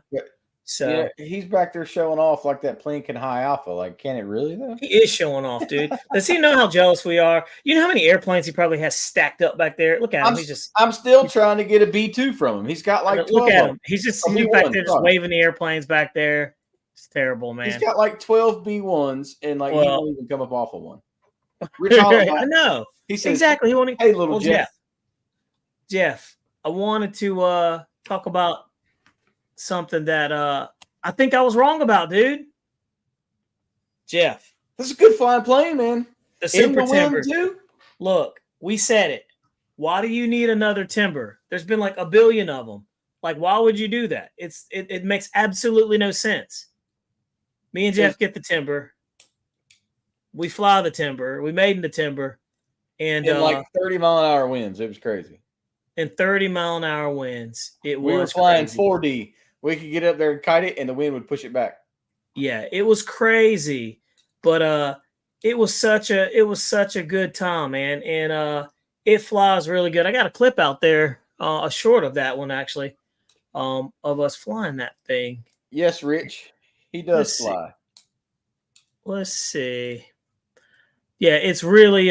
So he's back there showing off like that plane can high alpha. Can it really though? He is showing off, dude. Does he know how jealous we are? You know how many airplanes he probably has stacked up back there? Look at him. I'm still trying to get a B2 from him. He's got 12. Look at him. He's back there just waving the airplanes back there. It's terrible, man. He's got 12 B1s and he won't even come up off of one. I know. He says exactly. He won't. Hey, little Jeff. Jeff, I wanted to talk about something that I think I was wrong about, dude. Jeff, this is a good flying plane, man. The Super Timber. Look, we said it. Why do you need another Timber? There's been a billion of them. Why would you do that? It makes absolutely no sense. Me and Jeff get the Timber. We fly the Timber. We made in the Timber. And in 30-mile-an-hour winds. It was crazy. In 30-mile-an-hour winds. We were flying crazy. 4D. We could get up there and kite it, and the wind would push it back. Yeah, it was crazy, but it was such a good time, man, and it flies really good. I got a clip out there, a short of that one actually, of us flying that thing. Yes, Rich. He Let's does see. fly. Let's see. Yeah, it's really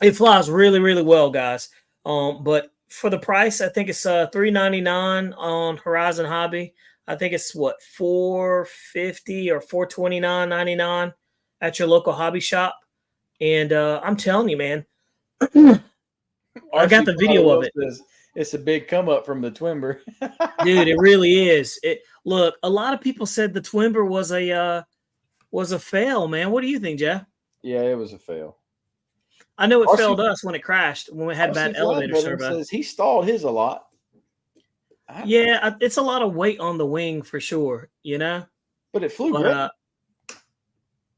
it flies really, really well, guys. But for the price, I think it's $399 on Horizon Hobby. I think it's what, $450 or $429.99 at your local hobby shop. And I'm telling you, man, I got the video of it. Says it's a big come up from the Twimber. Dude, it really is. It look, a lot of people said the Twimber was a fail, man. What do you think, Jeff? Yeah, it was a fail. I know it RC failed us when it crashed, when we had bad elevator service. Says he stalled his a lot. Yeah, it's a lot of weight on the wing for sure, you know? But it flew But, great.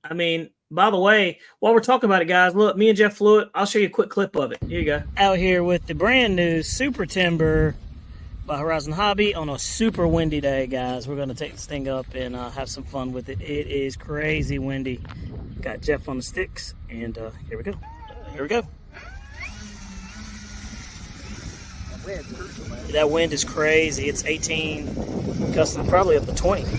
I mean, by the way, while we're talking about it, guys, look, me and Jeff flew it. I'll show you a quick clip of it. Here you go. Out here with the brand new Super Timber by Horizon Hobby on a super windy day, guys. We're going to take this thing up and have some fun with it. It is crazy windy. Got Jeff on the sticks, and here we go. Here we go. That wind is crazy. It's 18, gusting probably up to 20. This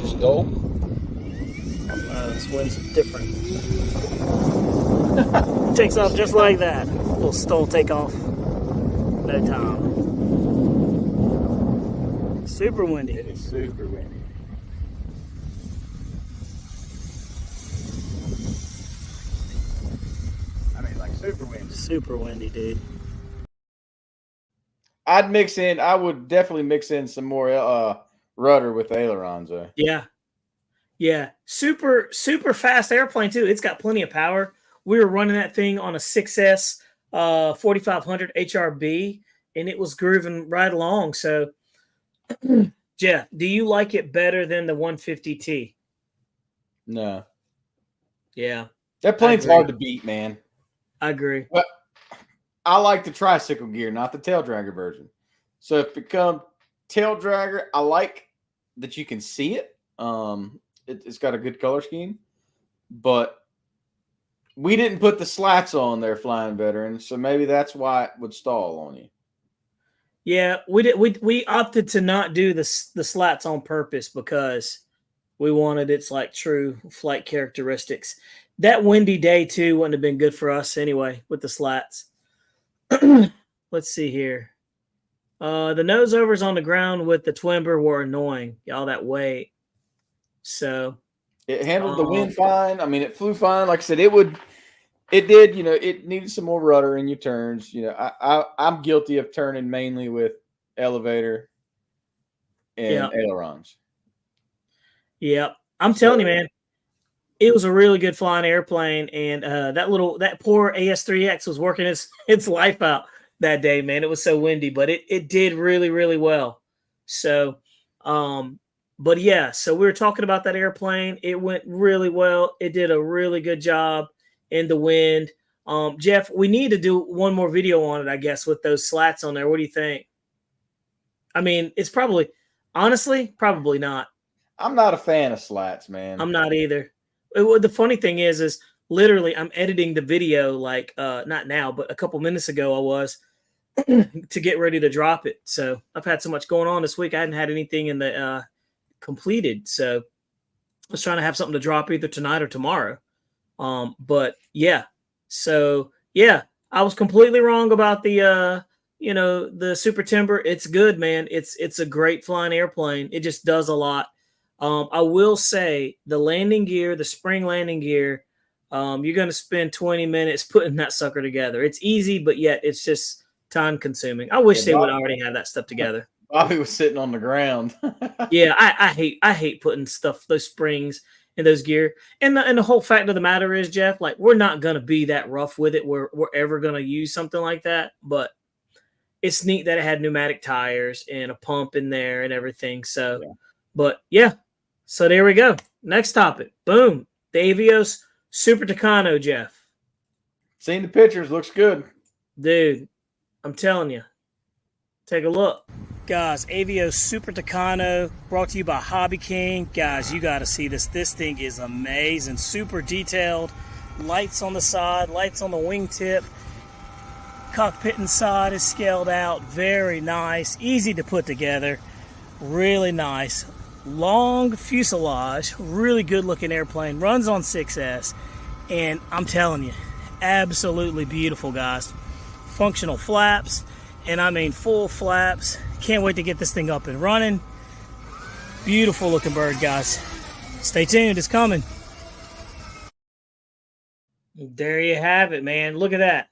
just dull. This wind's different. It takes off just like that. Little stole takeoff. No time. Super windy. It is super windy. I mean, like super windy. Super windy, dude. I would definitely mix in some more rudder with ailerons though. Yeah. Yeah. Super fast airplane too. It's got plenty of power. We were running that thing on a 6S 4500 HRB, and it was grooving right along. So, Jeff, do you like it better than the 150T? No. Yeah. That plane's hard to beat, man. I agree. But I like the tricycle gear, not the tail dragger version. So if it becomes tail dragger, I like that you can see it. It's got a good color scheme, but we didn't put the slats on there, flying veteran, so maybe that's why it would stall on you. Yeah, we opted to not do the slats on purpose because we wanted its like true flight characteristics. That windy day too wouldn't have been good for us anyway with the slats. Let's see here. The nose overs on the ground with the Twimber were annoying. All that weight. So it handled the wind fine. I mean, it flew fine. Like I said, it did, it needed some more rudder in your turns. I'm guilty of turning mainly with elevator and ailerons. Yep. I'm telling you, man, it was a really good flying airplane. And that poor AS3X was working its life out that day, man. It was so windy, but it did really, really well. So, but yeah, so we were talking about that airplane. It went really well. It did a really good job in the wind. Jeff, we need to do one more video on it, I guess, with those slats on there. What do you think? I mean, it's honestly, probably not. I'm not a fan of slats, man. I'm not either. The funny thing is literally I'm editing the video like not now, but a couple minutes ago I was to get ready to drop it. So I've had so much going on this week. I hadn't had anything in the completed. So I was trying to have something to drop either tonight or tomorrow. But yeah, so yeah, I was completely wrong about the the Super Timber. It's good, man. It's a great flying airplane. It just does a lot. I will say the landing gear, the spring landing gear, you're going to spend 20 minutes putting that sucker together. It's easy, but yet it's just time consuming. I wish they would already have that stuff together. Bobby was sitting on the ground. Yeah, I hate putting stuff, those springs and those gear. And the whole fact of the matter is, Jeff, like we're not going to be that rough with it. We're ever going to use something like that, but it's neat that it had pneumatic tires and a pump in there and everything. So, but yeah. So there we go. Next topic. Boom. The Avios Super Tucano, Jeff. Seen the pictures. Looks good. Dude, I'm telling you. Take a look. Guys, Avio Super Tucano brought to you by Hobby King. Guys, you got to see this. This thing is amazing. Super detailed. Lights on the side, lights on the wingtip. Cockpit inside is scaled out. Very nice. Easy to put together. Really nice. Long fuselage. Really good looking airplane. Runs on 6S. And I'm telling you, absolutely beautiful, guys. Functional flaps. And I mean full flaps. Can't wait to get this thing up and running. Beautiful looking bird, guys. Stay tuned, it's coming. There you have it, man. Look at that.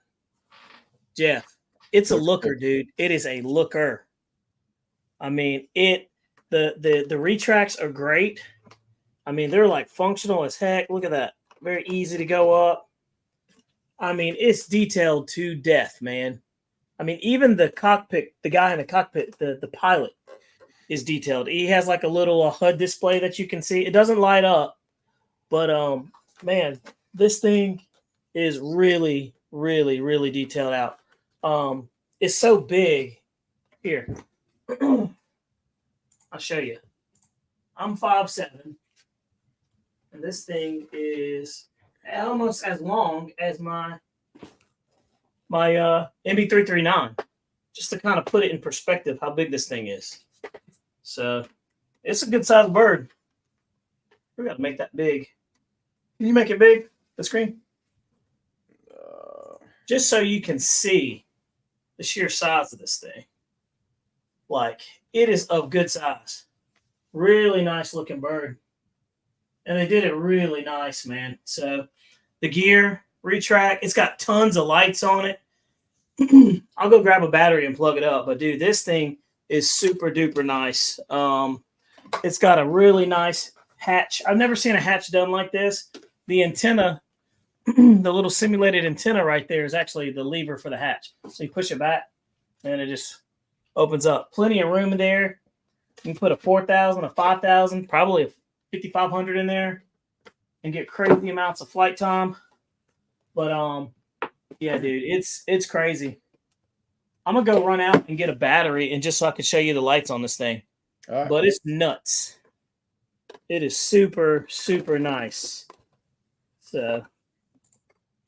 Jeff, it's a looker, dude. It is a looker. I mean, the retracts are great. I mean, they're like functional as heck. Look at that. Very easy to go up. I mean, it's detailed to death, man. I mean, even the cockpit, the guy in the cockpit, the pilot is detailed. He has like a little HUD display that you can see. It doesn't light up, but man, this thing is really, really, really detailed out. It's so big. Here, I'll show you. I'm 5'7", and this thing is almost as long as my MB339, just to kind of put it in perspective how big this thing is. So it's a good sized bird. We got to make that big. Can you make it big, the screen? Just so you can see the sheer size of this thing. Like, it is of good size. Really nice looking bird. And they did it really nice, man. So the gear, retract, it's got tons of lights on it. I'll go grab a battery and plug it up. But, dude, this thing is super duper nice. It's got a really nice hatch. I've never seen a hatch done like this. The antenna, the little simulated antenna right there is actually the lever for the hatch. So you push it back, and it just opens up. Plenty of room in there. You can put a 4,000, a 5,000, probably a 5,500 in there and get crazy amounts of flight time. But, yeah, dude, it's crazy. I'm going to go run out and get a battery and just so I can show you the lights on this thing. All right. But it's nuts. It is super, super nice. So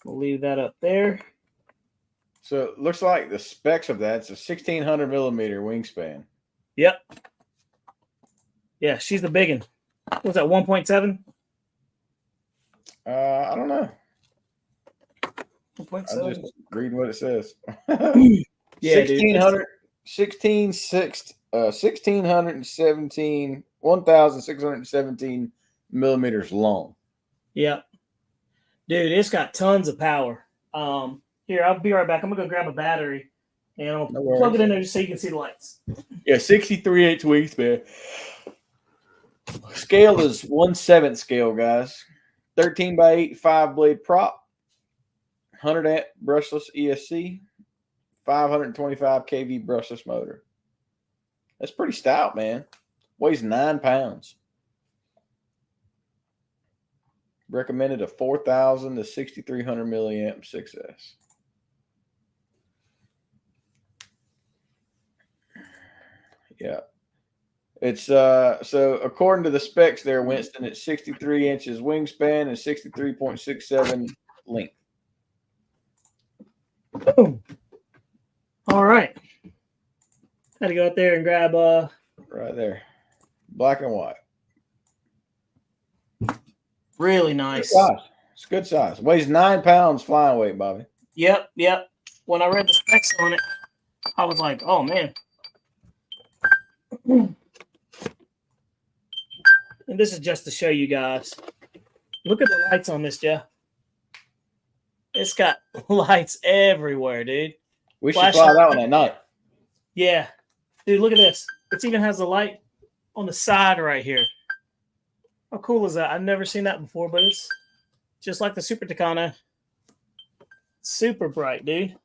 we'll leave that up there. So it looks like the specs of that's a 1,600 millimeter wingspan. Yep. Yeah, she's the big one. What's that, 1.7? I don't know. 1.7. I'm just reading what it says. Yeah, 1,600, 1,617 millimeters long. Yep. Dude, it's got tons of power. Here, I'll be right back. I'm going to go grab a battery and I'll plug it in there just so you can see the lights. Yeah, 63/8 wingspan. Scale is 1/7 scale, guys. 13x8 5-blade prop. 100 amp brushless ESC. 525 kV brushless motor. That's pretty stout, man. Weighs 9 pounds. Recommended a 4,000 to 6,300 milliamp 6S. Yeah. It's so according to the specs there, Winston, it's 63 inches wingspan and 63.67 length. Boom. All right. Had to go out there and grab Right there. Black and white. really nice. Good size. It's good size. Weighs 9 pounds flying weight, Bobby. Yep. When I read the specs on it, I was like, oh man. And this is just to show you guys. Look at the lights on this, Jeff. It's got lights everywhere, dude. We should fly that one at night. Yeah. Dude, look at this. It even has a light on the side right here. How cool is that? I've never seen that before, but it's just like the Super Tucano. Super bright, dude.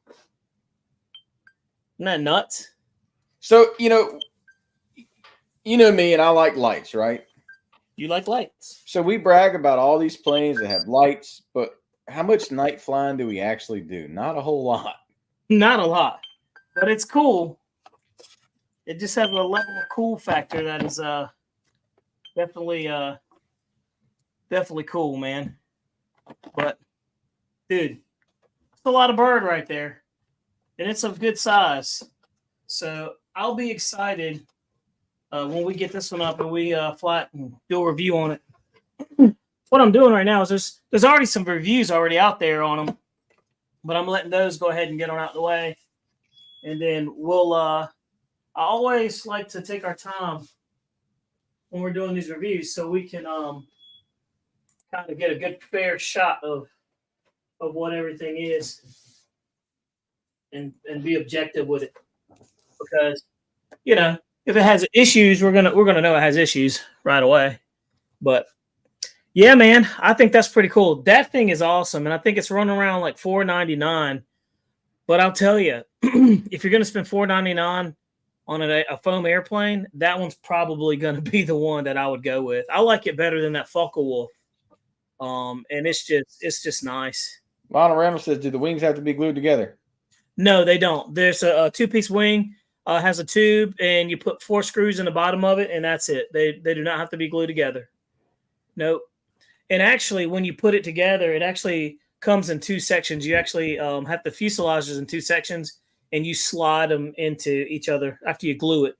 Isn't that nuts? So, you know me and I like lights, right? You like lights. So we brag about all these planes that have lights, but how much night flying do we actually do? Not a whole lot. Not a lot. but it's cool. It just has a level of cool factor that is definitely definitely cool, man. But dude, it's a lot of bird right there, and it's of good size. So I'll be excited when we get this one up and we fly it and do a review on it. What I'm doing right now is there's already some reviews already out there on them, but I'm letting those go ahead and get on out the way, and then we'll. I always like to take our time when we're doing these reviews so we can kind of get a good fair shot of what everything is and be objective with it, because if it has issues, we're gonna know it has issues right away. But yeah, man, I think that's pretty cool. That thing is awesome, and I think it's running around like $499. But I'll tell you, if you're gonna spend $499 on a foam airplane, that one's probably gonna be the one that I would go with. I like it better than that Focke-Wulf. And it's just nice. Lionel Randall says, do the wings have to be glued together? No, they don't. There's a two-piece wing, has a tube, and you put 4 screws in the bottom of it, and that's it. They do not have to be glued together. Nope. And actually, when you put it together, it actually comes in 2 sections. You actually have the fuselages in 2 sections, and you slide them into each other after you glue it.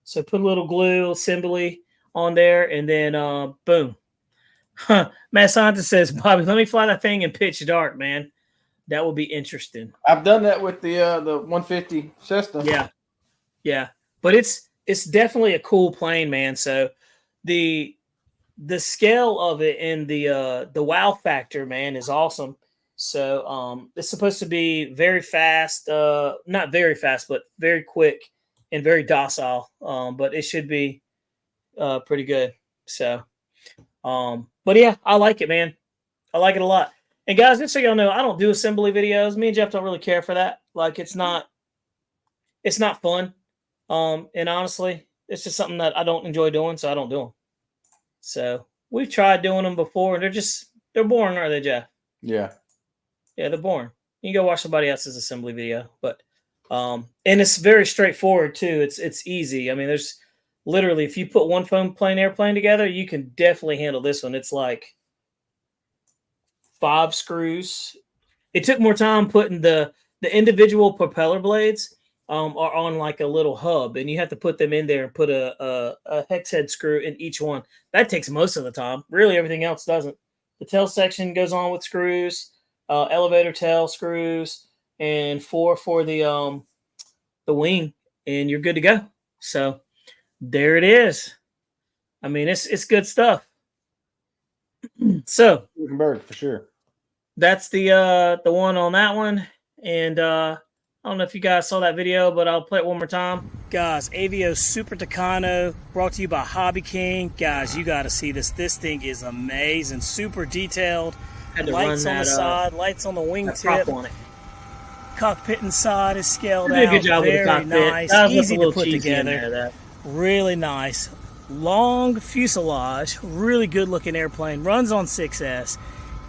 So put a little glue assembly on there, and then boom. Matt Scientist says, Bobby, let me fly that thing in pitch dark, man. That will be interesting. I've done that with the 150 Cessna. Yeah. But it's definitely a cool plane, man. So the scale of it and the wow factor, man, is awesome. So it's supposed to be very fast, not very fast, but very quick and very docile. But it should be pretty good. So but yeah, I like it, man. I like it a lot. And guys, just so y'all know, I don't do assembly videos. Me and Jeff don't really care for that. Like, it's not fun. And honestly, it's just something that I don't enjoy doing, so I don't do them. So we've tried doing them before, and they're boring, aren't they, Jeff? Yeah. Yeah, they're boring. You can go watch somebody else's assembly video, but and it's very straightforward too. It's easy. I mean, there's literally, if you put one foam plane airplane together, you can definitely handle this one. It's like 5 screws. It took more time putting the individual propeller blades are on like a little hub, and you have to put them in there and put a hex head screw in each one. That takes most of the time. Really, everything else doesn't. The tail section goes on with screws, elevator tail screws, and 4 for the wing, and you're good to go. So there it is. I mean, it's good stuff. So Bird for sure. that's the one on that one. And I don't know if you guys saw that video, but I'll play it one more time. Guys, Avio Super Tucano, brought to you by Hobby King. Guys, you got to see this. This thing is amazing. Super detailed. Lights on the side, lights on the wingtip. On it. Cockpit inside is scaled out. Good job very with the cockpit. nice. Easy to put together. Really nice. Long fuselage. Really good looking airplane. Runs on 6S.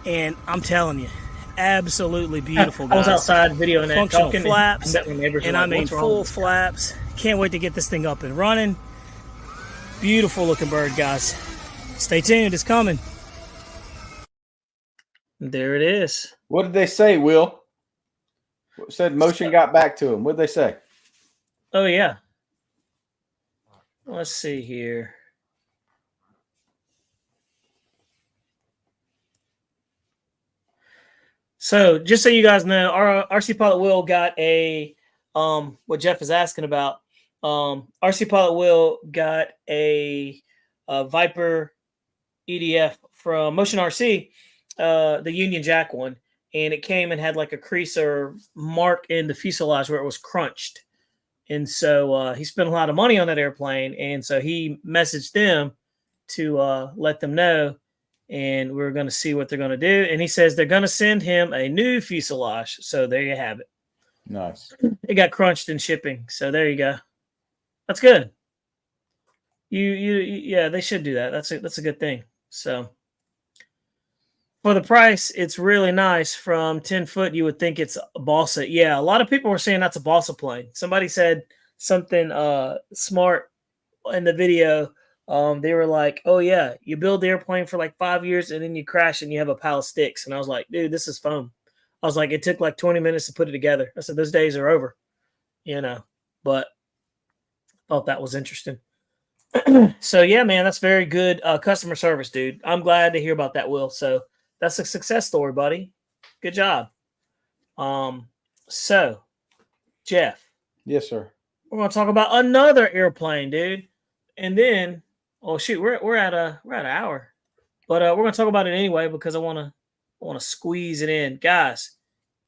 And I'm telling you, absolutely beautiful, guys. I was outside videoing that. Functional talking flaps. And I mean full flaps. Can't wait to get this thing up and running. Beautiful looking bird, guys. Stay tuned. It's coming. There it is. What did they say, Will? What said motion got back to him. What did they say? Oh, yeah. Let's see here. So just so you guys know, our RC Pilot Will got a what Jeff is asking about. RC Pilot Will got a Viper EDF from Motion RC, the Union Jack one, and it came and had like a crease or mark in the fuselage where it was crunched. And so he spent a lot of money on that airplane, and so he messaged them to let them know, and we're going to see what they're going to do. And he says they're going to send him a new fuselage. So there you have it. Nice. It got crunched in shipping, so there you go. That's good. Yeah, they should do that. That's a good thing. So For the price, it's really nice. From 10 foot, you would think it's a balsa. Yeah, a lot of people were saying that's a balsa plane. Somebody said something smart in the video. They were like, "Oh yeah, you build the airplane for like 5 years and then you crash and you have a pile of sticks." And I was like, "Dude, this is foam." I was like, "It took like 20 minutes to put it together." I said, "Those days are over," But I thought that was interesting. So yeah, man, that's very good customer service, dude. I'm glad to hear about that, Will. So that's a success story, buddy. Good job. So Jeff, Yes, sir. we're gonna talk about another airplane, dude. And then, oh shoot, we're at an hour, but we're gonna talk about it anyway because I wanna squeeze it in, guys.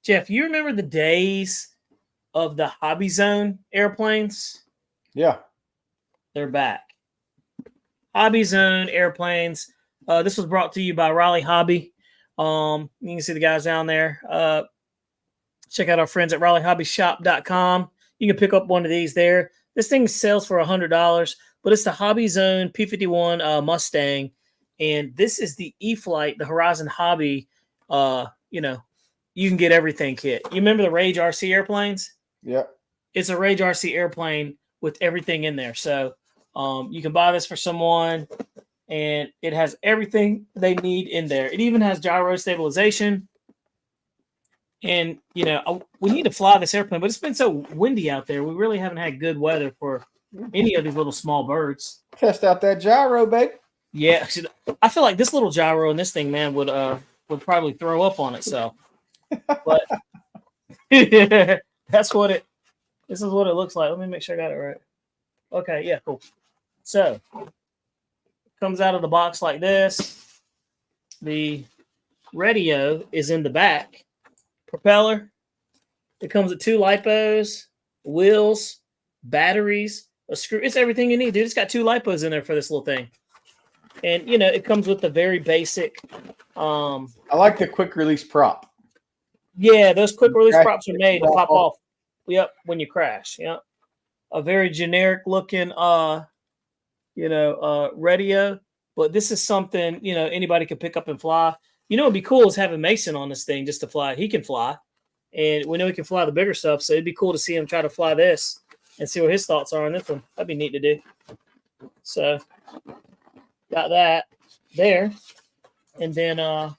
Jeff, you remember the days of the Hobby Zone airplanes? Yeah. They're back. Hobby Zone airplanes. This was brought to you by Raleigh Hobby. You can see the guys down there. Check out our friends at RaleighHobbyShop.com. You can pick up one of these there. This thing sells for $100, but it's the Hobby Zone P-51 Mustang, and this is the e-flite, the Horizon Hobby. You can get everything kit. You remember the Rage RC airplanes? Yep. It's a Rage RC airplane with everything in there. So you can buy this for someone, and it has everything they need in there. It even has gyro stabilization. And, we need to fly this airplane, but it's been so windy out there. We really haven't had good weather for any of these little small birds. Test out that gyro, babe. Yeah. I feel like this little gyro in this thing, man, would probably throw up on itself. But this is what it looks like. Let me make sure I got it right. Okay, yeah, cool. So comes out of the box like this. The radio is in the back. Propeller. It comes with 2 lipos, wheels, batteries, a screw. It's everything you need, dude. It's got 2 lipos in there for this little thing. And it comes with the very basic. I like the quick release prop. Yeah, those quick release props are made to pop off. Yep, when you crash. Yep. A very generic looking radio, but this is something anybody could pick up and fly. It'd be cool is having Mason on this thing just to fly. He can fly, and we know he can fly the bigger stuff, so it'd be cool to see him try to fly this and see what his thoughts are on this one. That'd be neat to do. So got that there, and then got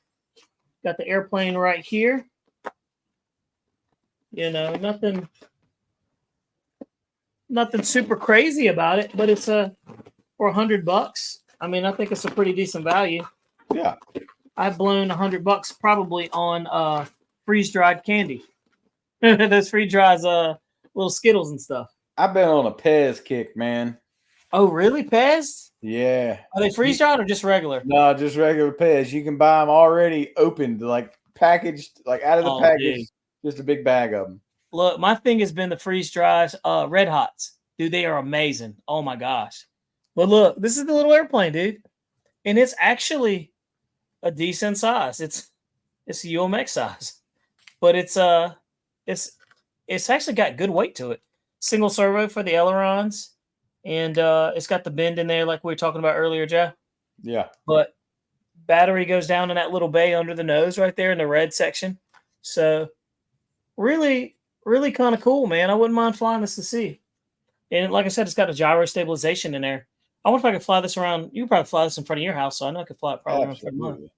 the airplane right here. Nothing super crazy about it, but it's for $100. I mean, I think it's a pretty decent value. Yeah. I've blown $100 probably on freeze-dried candy. Those freeze-dries, little Skittles and stuff. I've been on a Pez kick, man. Oh, really? Pez? Yeah. Are they freeze-dried or just regular? No, just regular Pez. You can buy them already opened, like packaged, like out of the package. Dude. Just a big bag of them. Look, my thing has been the freeze-dries, Red Hots. Dude, they are amazing. Oh, my gosh. But look, this is the little airplane, dude. And it's actually a decent size. It's a UMX size. But it's actually got good weight to it. Single servo for the ailerons. And it's got the bend in there like we were talking about earlier, Joe. Yeah. But battery goes down in that little bay under the nose right there in the red section. So really, really kind of cool, man. I wouldn't mind flying this to see. And like I said, it's got a gyro stabilization in there. I wonder if I could fly this around. You could probably fly this in front of your house, so I know I could fly it probably around front of mine.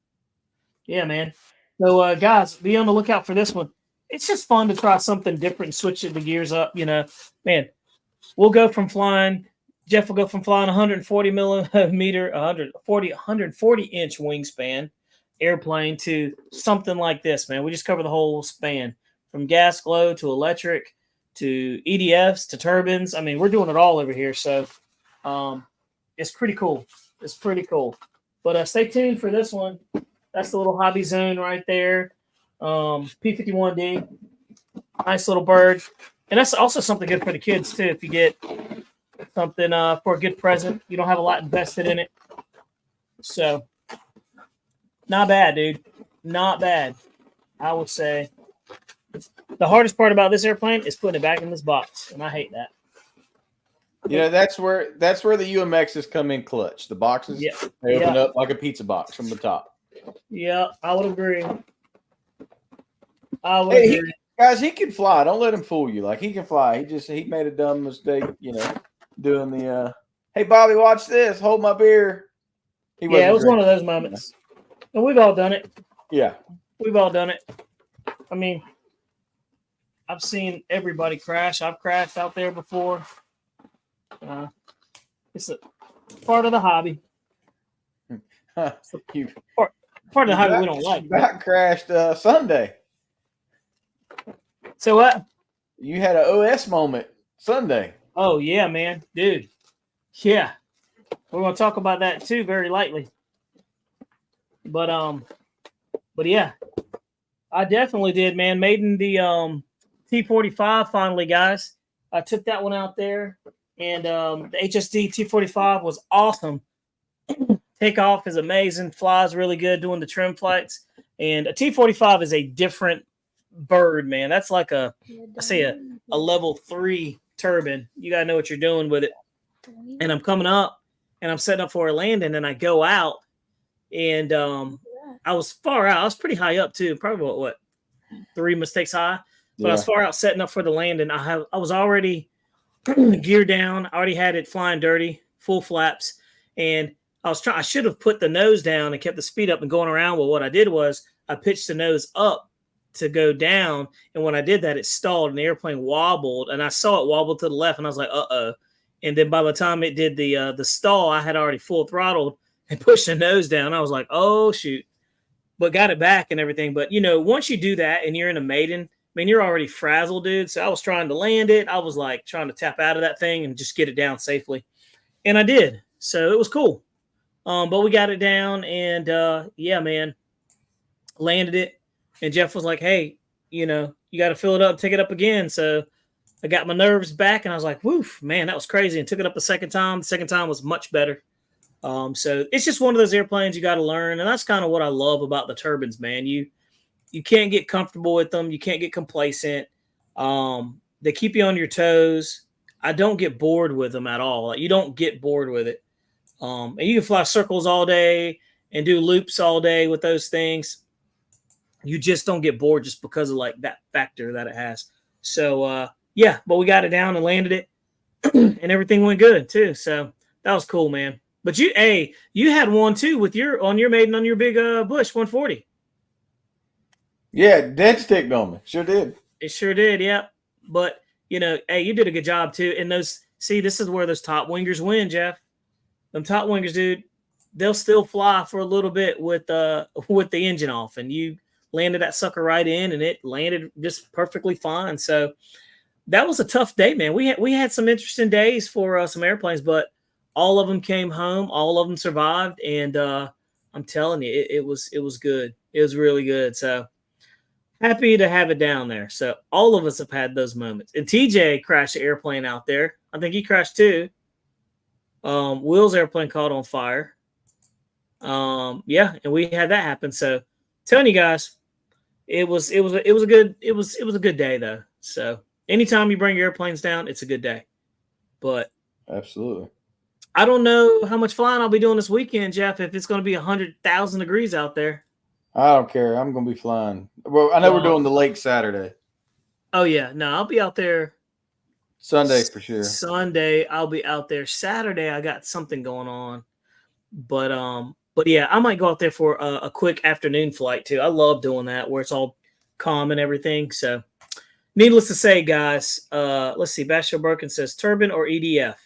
Yeah, man. So, guys, be on the lookout for this one. It's just fun to try something different and switch the gears up. Man, we'll go from flying. Jeff will go from flying 140 millimeter, 140 inch wingspan airplane to something like this, man. We just cover the whole span from gas glow to electric to EDFs to turbines. I mean, we're doing it all over here. So, it's pretty cool. It's pretty cool. But stay tuned for this one. That's the little Hobby Zone right there. P-51D. Nice little bird. And that's also something good for the kids, too. If you get something for a good present, you don't have a lot invested in it. So, not bad, dude. Not bad. I would say. The hardest part about this airplane is putting it back in this box. And I hate that. That's where the UMXs come in clutch. The boxes, they open up like a pizza box from the top. Yeah, I would agree. I would Hey, agree. guys, he can fly. Don't let him fool you. Like he can fly. He made a dumb mistake, doing the hey Bobby, watch this. Hold my beer. He Yeah, it wasn't was one of drinking. those moments. And we've all done it. Yeah. We've all done it. I mean, I've seen everybody crash. I've crashed out there before. It's a part of the hobby. you Part of the hobby we don't like. Back crashed Sunday. So what? You had an OS moment Sunday. Oh yeah, man, dude. Yeah, we're gonna talk about that too very lightly. But yeah, I definitely did, man. Made in the T45 finally, guys. I took that one out there, and the HSD T45 was awesome. Takeoff is amazing. Flies really good doing the trim flights. And a T45 is a different bird, man. That's like a level 3 turbine. You gotta know what you're doing with it. And I'm coming up, and I'm setting up for a landing, and I go out, and I was far out. I was pretty high up too, probably what 3 mistakes high. But I was far out setting up for the landing. I was already geared down. I already had it flying dirty, full flaps, and I should have put the nose down and kept the speed up and going around. Well, what I did was I pitched the nose up to go down, and when I did that, it stalled and the airplane wobbled, and I saw it wobble to the left, and I was like, uh-oh. And then by the time it did the stall, I had already full throttled and pushed the nose down. I was like, oh shoot, but got it back and everything. But once you do that and you're in a maiden, I mean, you're already frazzled, dude. So I was trying to land it. I was like trying to tap out of that thing and just get it down safely. And I did. So it was cool. But we got it down, and yeah, man, landed it. And Jeff was like, hey, you got to fill it up, take it up again. So I got my nerves back, and I was like, woof, man, that was crazy. And took it up a second time. The second time was much better. So it's just one of those airplanes you got to learn. And that's kind of what I love about the turbines, man. You can't get comfortable with them. You can't get complacent. They keep you on your toes. I don't get bored with them at all. Like, you don't get bored with it. And you can fly circles all day and do loops all day with those things. You just don't get bored just because of like that factor that it has. So yeah, but we got it down and landed it, and everything went good too. So that was cool, man. But you had one too with your maiden on your big Bush 140. Yeah, dead stick on me. Sure did. It sure did, yeah. But you did a good job too. And this is where those top wingers win, Jeff. Them top wingers, dude, they'll still fly for a little bit with the engine off, and you landed that sucker right in, and it landed just perfectly fine. So that was a tough day, man. We had some interesting days for some airplanes, but all of them came home, all of them survived, and I'm telling you, it was good. It was really good. So happy to have it down there. So all of us have had those moments. And TJ crashed the airplane out there. I think he crashed too. Will's airplane caught on fire. Yeah, and we had that happen. So telling you guys, it was a good day though. So anytime you bring your airplanes down, it's a good day. But absolutely, I don't know how much flying I'll be doing this weekend, Jeff, if it's going to be 100,000 degrees out there. I don't care. I'm going to be flying. Well, I know we're doing the lake Saturday. Oh yeah, no, I'll be out there. Sunday for sure. Sunday I'll be out there. Saturday I got something going on, but yeah, I might go out there for a quick afternoon flight too. I love doing that where it's all calm and everything. So, needless to say, guys, let's see. Bashir Birkin says turbine or EDF.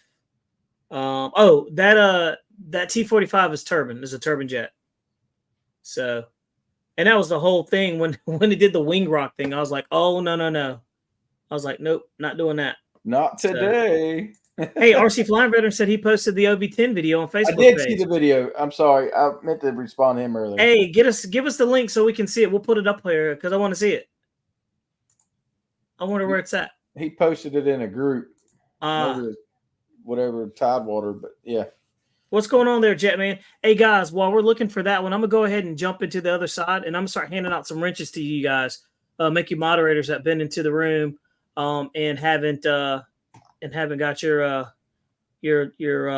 That T45 is turbine. Is a turbine jet. So, and that was the whole thing when they did the wing rock thing. I was like, oh no. I was like, nope, not doing that. Not today. So, hey, RC Flying Veteran said he posted the OV10 video on Facebook. I did see the video. I'm sorry. I meant to respond to him earlier. Hey, give us the link so we can see it. We'll put it up here because I want to see it. I wonder where it's at. He posted it in a group. Whatever Tidewater, but yeah. What's going on there, Jetman? Hey, guys, while we're looking for that one, I'm going to go ahead and jump into the other side, and I'm going to start handing out some wrenches to you guys. Make you moderators that been into the room and haven't got your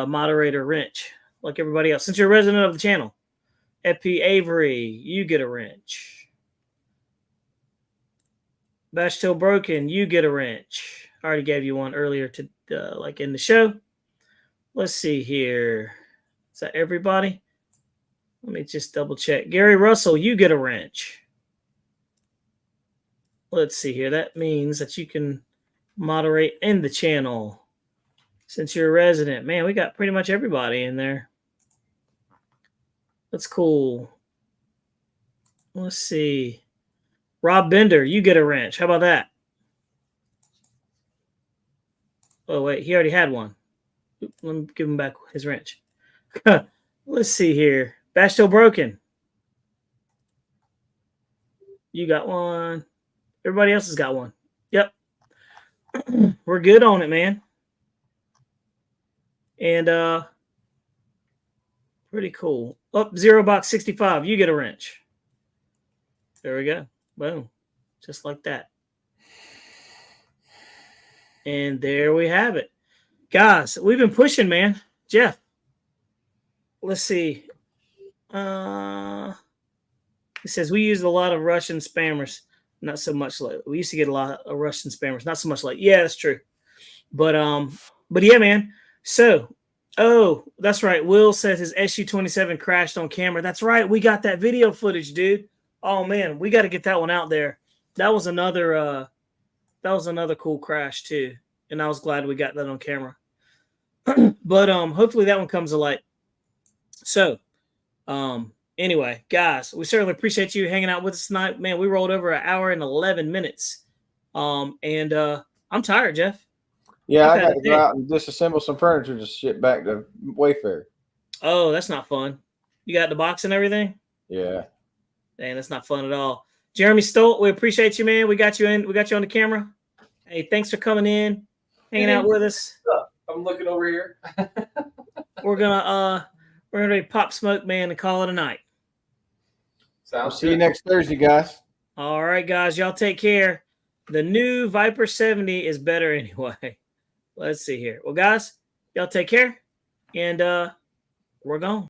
moderator wrench like everybody else, since you're a resident of the channel. Epi Avery, you get a wrench. Bashtail Broken, you get a wrench. I already gave you one earlier to like in the show. Let's see here. Is that everybody? Let me just double check. Gary Russell, you get a wrench. Let's see here. That means that you can moderate in the channel since you're a resident. Man, we got pretty much everybody in there. That's cool. Let's see. Rob Bender, you get a wrench. How about that? Oh, wait. He already had one. Let me give him back his wrench. Let's see here. Bashtail Broken. You got one. Everybody else has got one. Yep. We're good on it, man. And pretty cool. Up 0box65. You get a wrench. There we go. Boom. Just like that. And there we have it. Guys, we've been pushing, man. Jeff. Let's see. It says we used a lot of Russian spammers. Not so much lately. We used to get a lot of Russian spammers. Not so much lately. Yeah, that's true. But yeah, man. So, oh, that's right. Will says his SU-27 crashed on camera. That's right. We got that video footage, dude. Oh man, we got to get that one out there. That was another cool crash too. And I was glad we got that on camera. But hopefully that one comes to light. So, anyway, guys, we certainly appreciate you hanging out with us tonight. Man, we rolled over an hour and 11 minutes. And I'm tired, Jeff. Yeah, I got to go out and disassemble some furniture to ship back to Wayfair. Oh, that's not fun. You got the box and everything? Yeah. Dang, that's not fun at all. Jeremy Stolt, we appreciate you, man. We got you in. We got you on the camera. Hey, thanks for coming in, hanging out with us. I'm looking over here. We're gonna pop smoke, man, and call it a night. I'll see you next Thursday, guys. All right, guys, y'all take care. The new Viper 70 is better anyway. Let's see here. Well, guys, y'all take care, and we're gone.